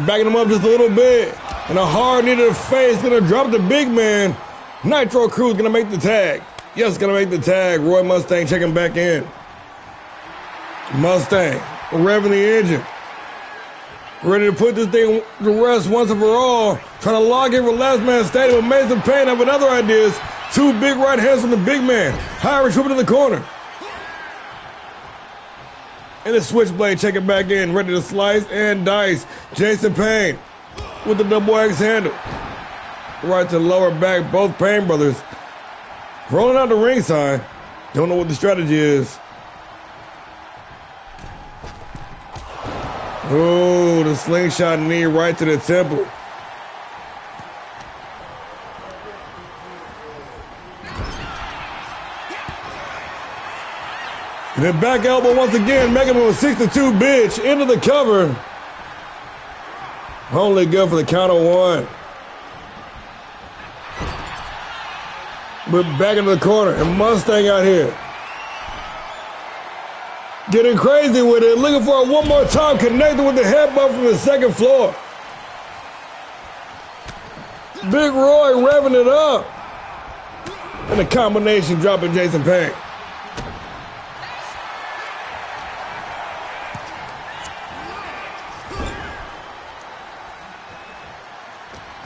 backing him up just a little bit. And a hard knee to the face, gonna drop the big man. Nitro Cruz gonna make the tag. Yes, gonna make the tag. Roy Mustang checking back in. Mustang, revving the engine. Ready to put this thing to rest once and for all. Trying to lock in for last man standing, but Mason Payne have other ideas. Two big right hands from the big man. Irish whipping in the corner. And the switchblade checking back in, ready to slice and dice. Jason Payne with the double X handle. Right to the lower back, both Payne brothers. Rolling out the ringside. Don't know what the strategy is. Oh, the slingshot knee right to the temple. And then back elbow once again, making him a 6-2 bitch into the cover. Only good for the count of one. But back into the corner, and Mustang out here. Getting crazy with it, looking for it one more time, connected with the headbutt from the second floor. Big Roy revving it up. And the combination dropping Jason Payne.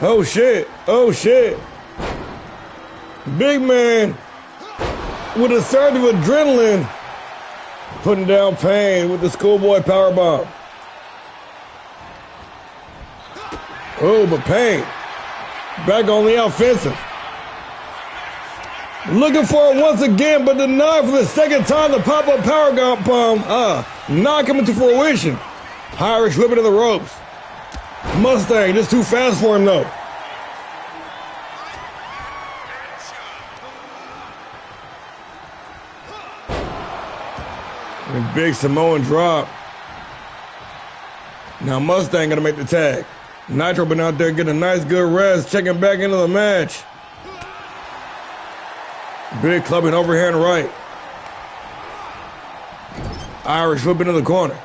Oh shit, oh shit. Big man with a surge of adrenaline. Putting down Payne with the schoolboy powerbomb. Oh, but Payne back on the offensive. Looking for it once again, but denied for the second time. The pop-up powerbomb not coming to fruition. Irish whipping to the ropes. Mustang just too fast for him though. And big Samoan drop. Now Mustang gonna make the tag. Nitro been out there getting a nice good rest, checking back into the match. Big clubbing overhand right. Irish whip into the corner.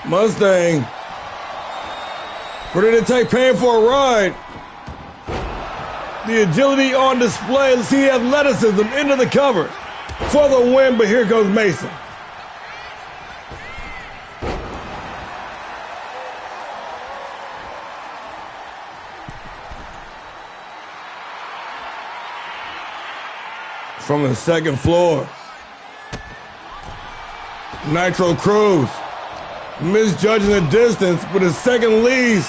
Mustang ready to take Payne for a ride. The agility on display. Let's see the athleticism into the cover for the win, but here goes Mason. From the second floor, Nitro Cruz misjudging the distance, but his second leads.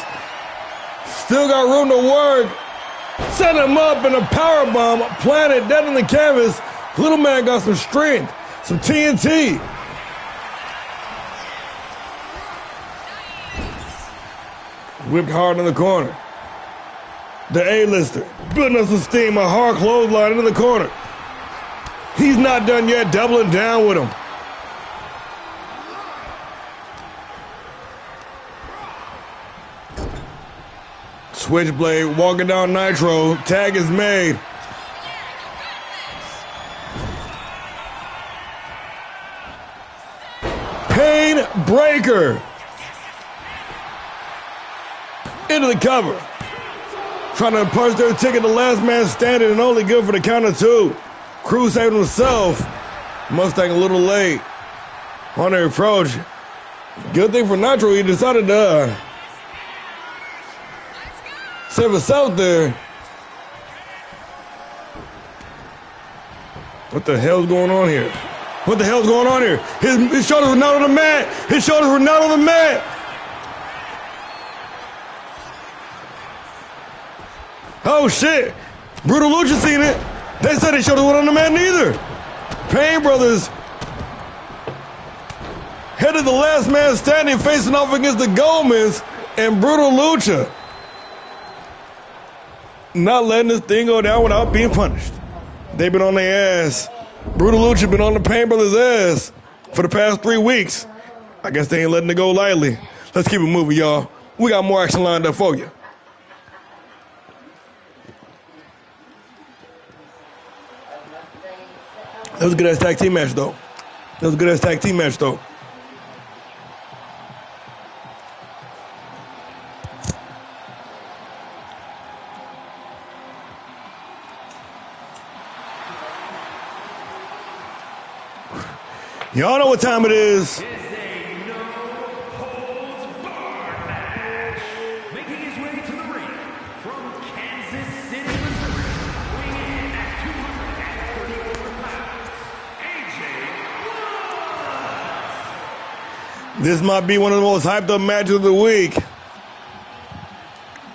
Still got room to work. Set him up in a powerbomb, planted dead on the canvas. Little man got some strength, some TNT. Whipped hard in the corner. The A-lister building up some steam, a hard clothesline into the corner. He's not done yet, doubling down with him. Switchblade walking down Nitro. Tag is made. Pain breaker. Into the cover. Trying to punch their ticket to last man standing and only good for the count of two. Cruz saved himself. Mustang a little late on the approach. Good thing for Nitro, he decided to save us out there. What the hell's going on here? What the hell's going on here? His shoulders were not on the mat. His shoulders were not on the mat. Oh shit. Brutal Lucha seen it. They said his shoulders weren't on the mat neither. Pain Brothers headed the last man standing, facing off against the Goldmans and Brutal Lucha. Not letting this thing go down without being punished. They've been on their ass. Brutal Lucha been on the Pain Brothers' ass for the past 3 weeks. I guess they ain't letting it go lightly. Let's keep it moving, y'all. We got more action lined up for you. That was a good-ass tag team match, though. Y'all know what time it is. It's a no-holds-barred match. Making his way to the ring from Kansas City, Missouri, weighing in at 234 pounds, AJ Woods. This might be one of the most hyped up matches of the week.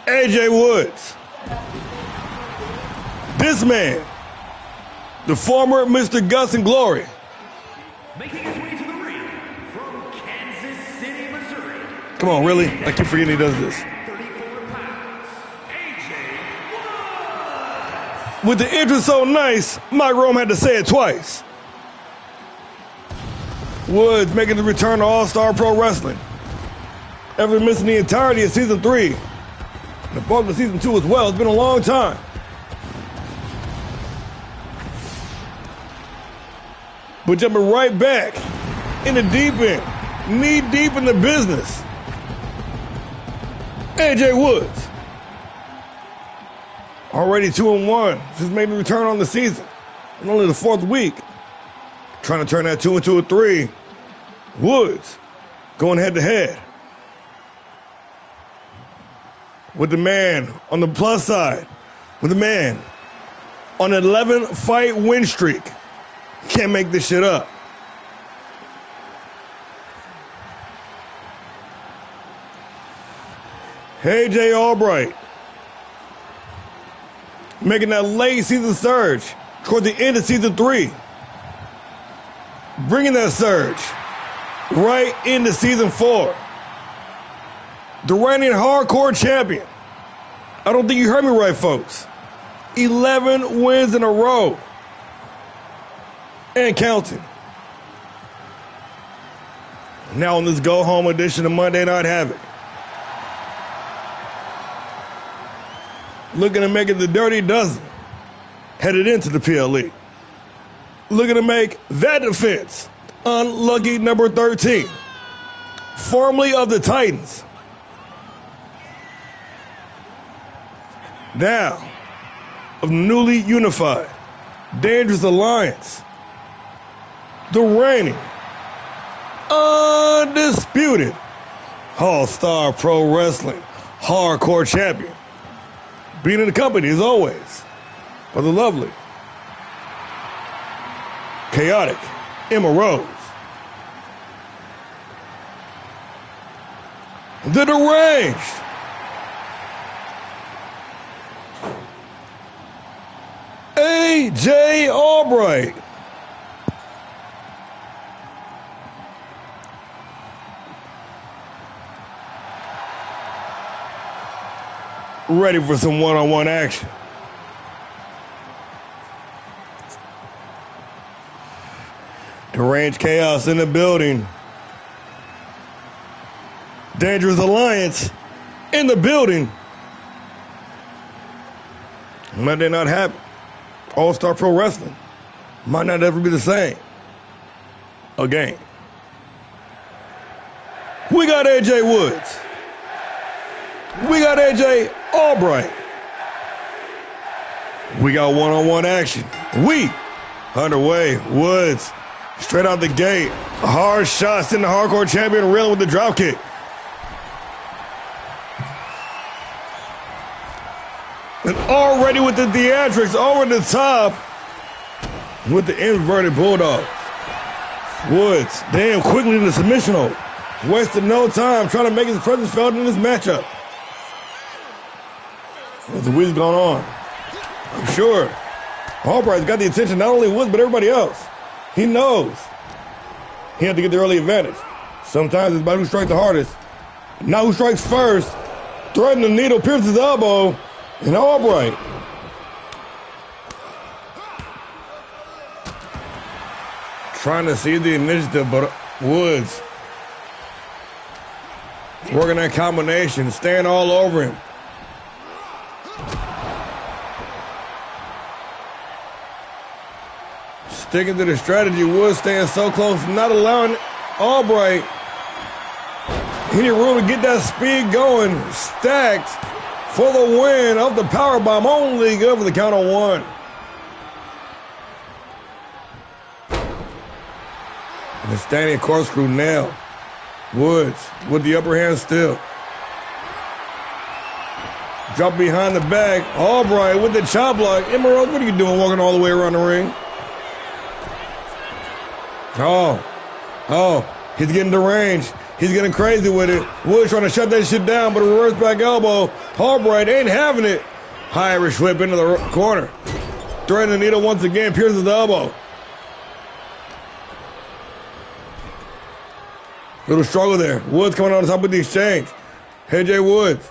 AJ Woods. This man, the former Mr. Gus and Glory. Making his way to the ring from Kansas City, Missouri. Come on, really? I keep forgetting he does this. 34 pounds, AJ Woods. With the intro so nice, Mike Rome had to say it twice. Woods making the return to All-Star Pro Wrestling. After missing the entirety of Season 3. And the bulk of Season 2 as well. It's been a long time. But jumping right back in the deep end, knee deep in the business. AJ Woods. Already 2-1 since making the return on the season. And only the 4th week. Trying to turn that 2 into a 3. Woods going head to head with the man on the plus side, with the man on an 11-fight win streak. Can't make this shit up. AJ Albright making that late season surge toward the end of Season 3. Bringing that surge right into Season 4. The reigning hardcore champion. I don't think you heard me right, folks. 11 wins in a row. And counting. Now on this go-home edition of Monday Night Havoc. Looking to make it the Dirty Dozen. Headed into the PLE. Looking to make that defense unlucky number 13. Formerly of the Titans. Now of newly unified Dangerous Alliance. The reigning, undisputed All-Star Pro Wrestling hardcore champion. Being in the company, as always, for the lovely, chaotic Emma Rose. The deranged, AJ Albright. Ready for some one-on-one action. Deranged Chaos in the building. Dangerous Alliance in the building. Monday Night Havoc. All-Star Pro Wrestling. Might not ever be the same again. We got AJ Woods. We got AJ Albright. We got one-on-one action. We underway. Woods Straight out the gate. Hard shot, sending the hardcore champion reeling with the drop kick. And already with the theatrics over the top with the inverted bulldog. Woods, damn, quickly to the submission hold. Wasted no time trying to make his presence felt in this matchup. What's the week's going on? I'm sure Albright's got the attention not only Woods but everybody else. He knows he had to get the early advantage. Sometimes it's about who strikes the hardest, not who strikes first. Threading the needle, pierces the elbow, and Albright trying to see the initiative, but Woods working that combination, staying all over him. Sticking to the strategy, Woods staying so close, not allowing Albright any room to get that speed going. Stacked for the win of the powerbomb, only good for the count on one. And the standing corkscrew nail. Woods with the upper hand still. Drop behind the back. Albright with the chop block. Emerald, what are you doing walking all the way around the ring? Oh, he's getting deranged. He's getting crazy with it. Woods trying to shut that shit down, but a reverse back elbow. Albright ain't having it. High Irish whip into the corner. Threading the needle once again, pierces the elbow. Little struggle there. Woods coming on top with the exchange. AJ Woods.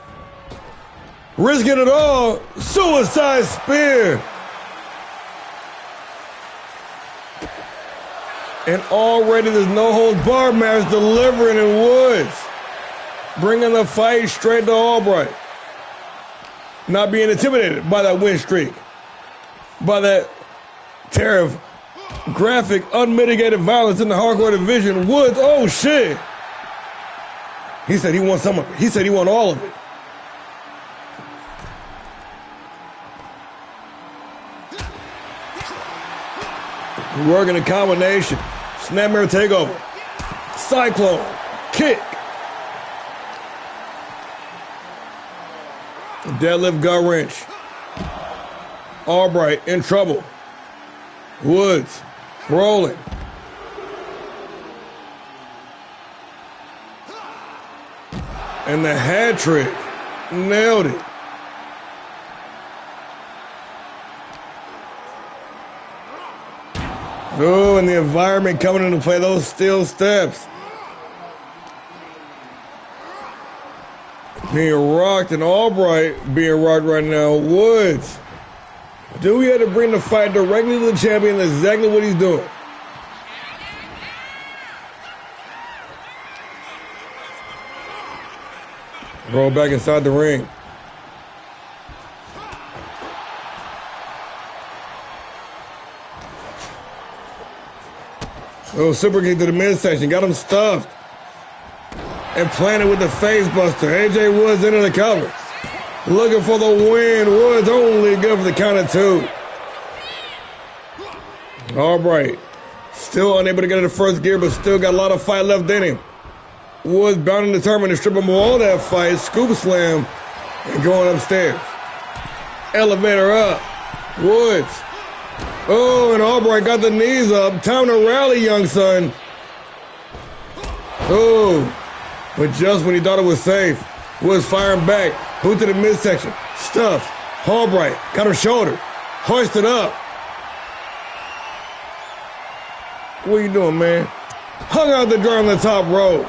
Risking it all. Suicide spear. And already there's no holds barred match delivering in Woods. Bringing the fight straight to Albright. Not being intimidated by that win streak. By that tear of graphic, unmitigated violence in the hardcore division. Woods, oh shit. He said he wants some of it. He said he wants all of it. Working a combination. Snapmare takeover. Cyclone. Kick. Deadlift gut wrench. Albright in trouble. Woods rolling. And the hat trick. Nailed it. Oh, and the environment coming into play, those steel steps. Being rocked, and Albright being rocked right now. Woods. Do we have to bring the fight directly to the champion? That's exactly what he's doing. Roll back inside the ring. Oh, super kick to the midsection. Got him stuffed. And planted with the face buster. AJ Woods into the cover. Looking for the win. Woods only good for the count of two. Albright. Still unable to get in the first gear, but still got a lot of fight left in him. Woods bound and determined to strip him of all that fight. Scoop slam. And going upstairs. Elevator up. Woods. Oh, and Albright got the knees up. Time to rally, young son. Oh, but just when he thought it was safe, Woods firing back. Boot to the midsection. Stuffed. Albright got her shoulder. Hoisted up. What are you doing, man? Hung out the door on the top rope.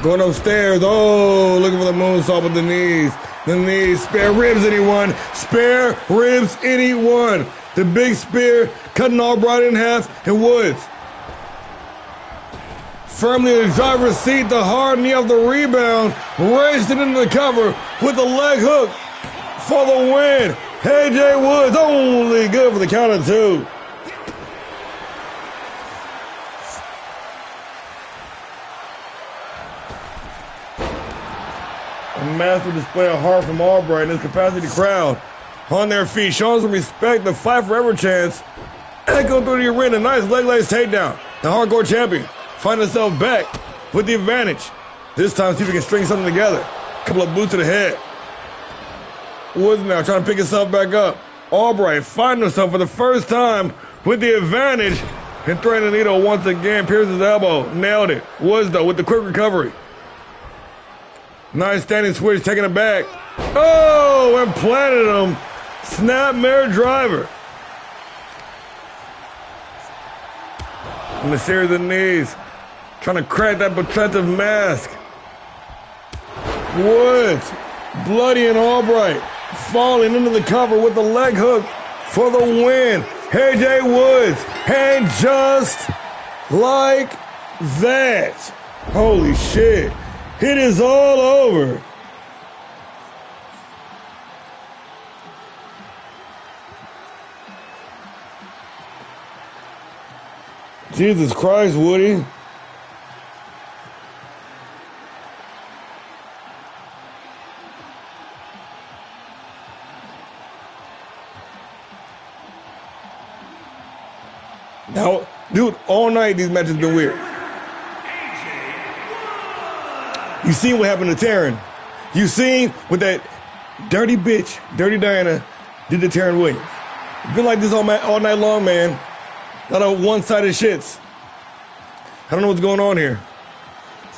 Going upstairs. Oh, looking for the moonsault with the knees. The knees. Spare ribs, anyone. Spare ribs, anyone. The big spear cutting Albright in half, and Woods firmly in the driver's seat. The hard knee of the rebound. Raised it into the cover with the leg hook for the win. AJ Woods only good for the count of two. A massive display of heart from Albright and his capacity crowd on their feet, showing some respect. The Fight Forever chants Echo through the arena. Nice leg lace takedown. The hardcore champion finds himself back with the advantage. This time, see if he can string something together. A couple of boots to the head. Woods now trying to pick himself back up. Albright finding himself for the first time with the advantage. And threading the needle once again. Pierces his elbow. Nailed it. Woods, though, with the quick recovery. Nice standing switch, taking it back. Oh, and planted him. Snapmare driver. And the series of knees. Trying to crack that protective mask. Woods, bloody and Albright, falling into the cover with the leg hook for the win. AJ Woods, and just like that, holy shit, it is all over. Jesus Christ, Woody. Now, dude, all night these matches been weird. You seen what happened to Taryn. You seen what that dirty bitch, Dirty Diana, did to Taryn Williams. It's been like this all night long, man. Not a one-sided shits. I don't know what's going on here.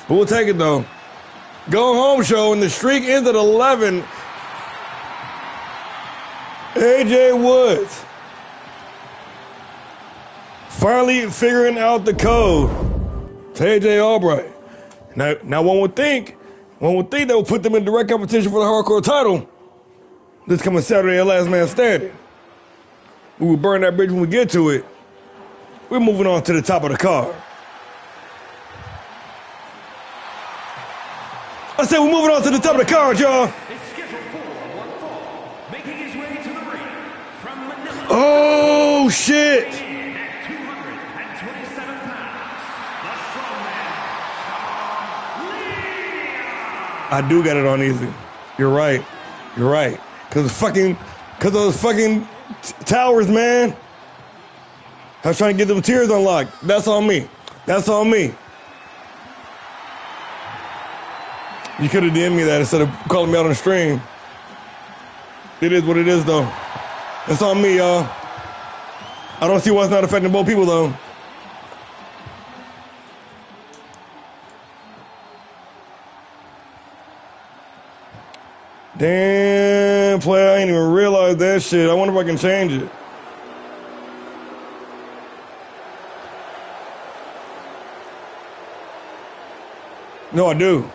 But we'll take it, though. Go home show, and the streak ends at 11. AJ Woods finally figuring out the code to AJ Albright. Now one would think that would put them in direct competition for the hardcore title this coming Saturday at Last Man Standing. We will burn that bridge when we get to it. We're moving on to the top of the card. I said we're moving on to the top of the card, y'all. Oh, shit. I do got it on easy. You're right. You're right. Because of those fucking towers, man. I was trying to get them tiers unlocked. That's on me. That's on me. You could have DM'd me that instead of calling me out on the stream. It is what it is, though. It's on me, y'all. I don't see why it's not affecting both people, though. Damn, player, I ain't even realized that shit. I wonder if I can change it. No, I do.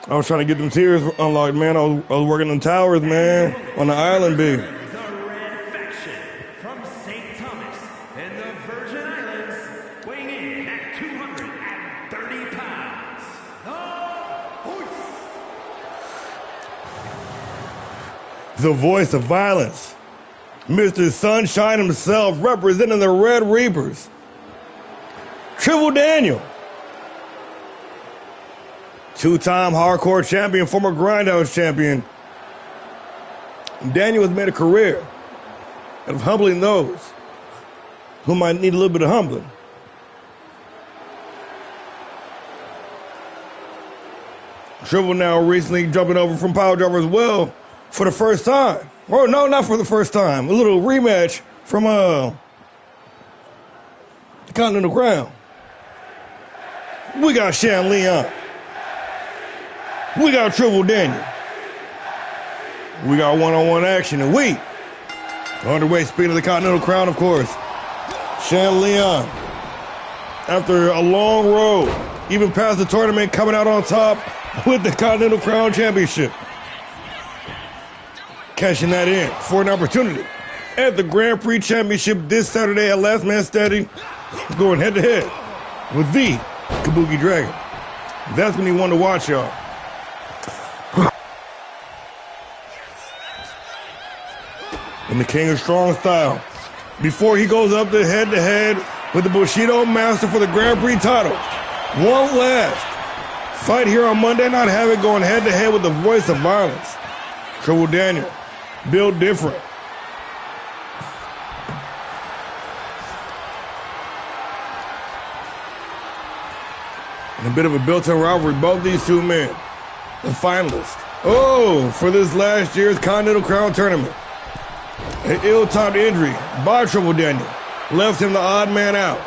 I was trying to get them tiers unlocked, man. I was working on towers, man, on the island, B. The Red Faction from St. Thomas in the Virgin Islands, weighing in at 230 pounds. The voice of violence, Mr. Sunshine himself, representing the Red Reapers. Triple Daniel. Two-time hardcore champion, former grindhouse champion. Daniel has made a career out of humbling those who might need a little bit of humbling. Triple now recently jumping over from Power Driver as well for the first time. Or no, not for the first time. A little rematch from the Continental Crown. We got Shan Leon. We got Triple Daniel. We got one-on-one action, and we, the underweight speed of the Continental Crown, of course. Shan Leon, after a long road, even past the tournament, coming out on top with the Continental Crown Championship. Cashing that in for an opportunity at the Grand Prix Championship this Saturday at Last Man Standing, going head-to-head with the Kabuki Dragon. That's when you want to watch, y'all. And the King of Strong Style, before he goes up to head-to-head with the Bushido Master for the Grand Prix title. One last fight here on Monday Night Havoc, going head-to-head with the voice of violence. Triple Daniel, built different. And a bit of a built-in rivalry, both these two men, the finalists. Oh, for this last year's Continental Crown Tournament. An ill-timed injury by Triple Daniel left him the odd man out.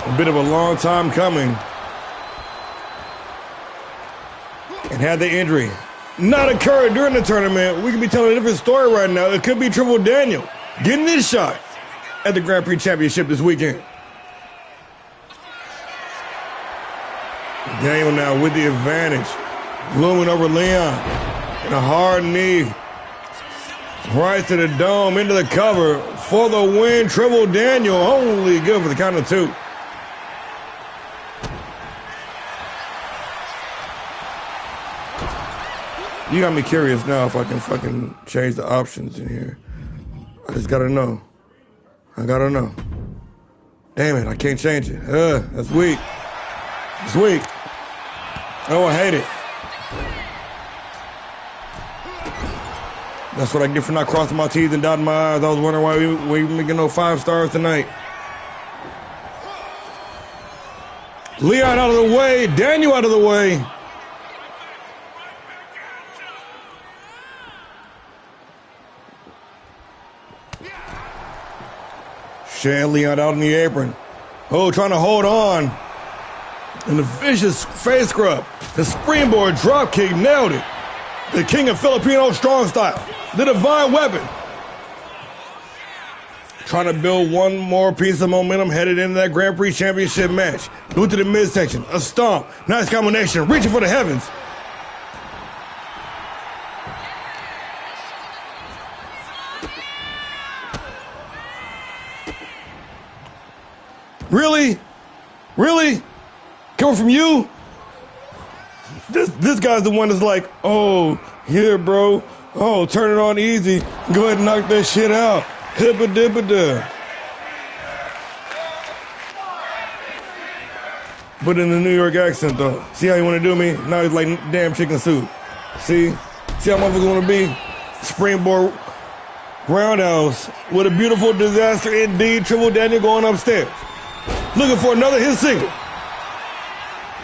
A bit of a long time coming. And had the injury not occurred during the tournament, we could be telling a different story right now. It could be Triple Daniel getting this shot at the Grand Prix Championship this weekend. Daniel now with the advantage, looming over Leon, and a hard knee right to the dome, into the cover for the win. Triple Daniel only good for the count of 2. You got me curious now if I can fucking change the options in here. I just gotta know. I gotta know. Damn it, I can't change it. That's weak. It's weak. Oh, I hate it. That's what I get for not crossing my T's and dotting my I's. I was wondering why we didn't get no 5 stars tonight. Leon out of the way. Daniel out of the way. Shan Leon out in the apron. Oh, trying to hold on. And the vicious face scrub. The springboard drop kick nailed it. The king of Filipino strong style. The divine weapon. Trying to build one more piece of momentum headed into that Grand Prix Championship match. Move to the midsection. A stomp. Nice combination. Reaching for the heavens. Really? Really? Coming from you? This guy's the one that's like, oh, here, bro. Oh, turn it on easy. Go ahead and knock that shit out. Hippa-dippa-da. But in the New York accent, though. See how you want to do me? Now he's like damn chicken soup. See? See how motherfuckers want to be? Springboard roundhouse with a beautiful disaster indeed. Triple Daniel going upstairs. Looking for another hit single.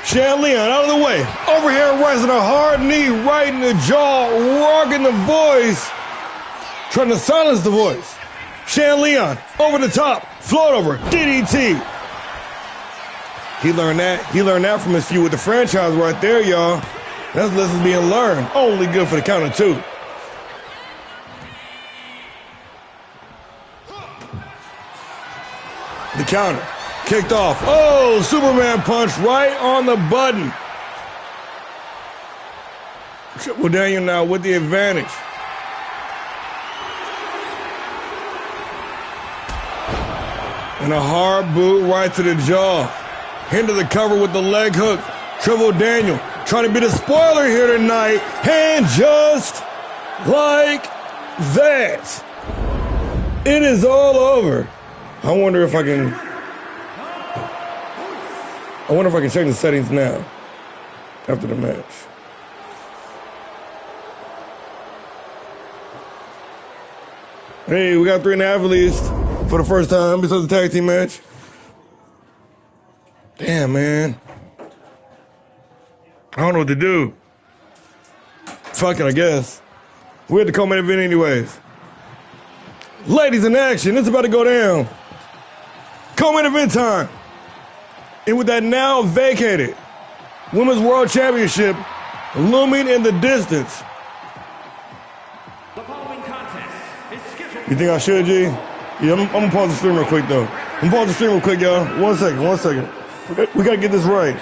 Shan Leon out of the way. Overhead rising a hard knee right in the jaw, rocking the voice. Trying to silence the voice. Shan Leon over the top. Float over. DDT. He learned that from his feud with the franchise right there, y'all. That's lessons being learned. Only good for the count of 2. The counter. Kicked off. Oh, Superman punch right on the button. Triple Daniel now with the advantage. And a hard boot right to the jaw. Into the cover with the leg hook. Triple Daniel trying to be the spoiler here tonight. And just like that, it is all over. I wonder if I can change the settings now after the match. Hey, we got 3.5 at least for the first time besides the tag team match. Damn, man. I don't know what to do. Fuck it, I guess. We had to co-main event anyways. Ladies in action, it's about to go down. Co-main event time. And with that now vacated Women's World Championship looming in the distance. The following contest is scheduled. You think I should, G? Yeah, I'm gonna pause the stream real quick, though. I'm gonna pause the stream real quick, y'all. One second. We gotta get this right.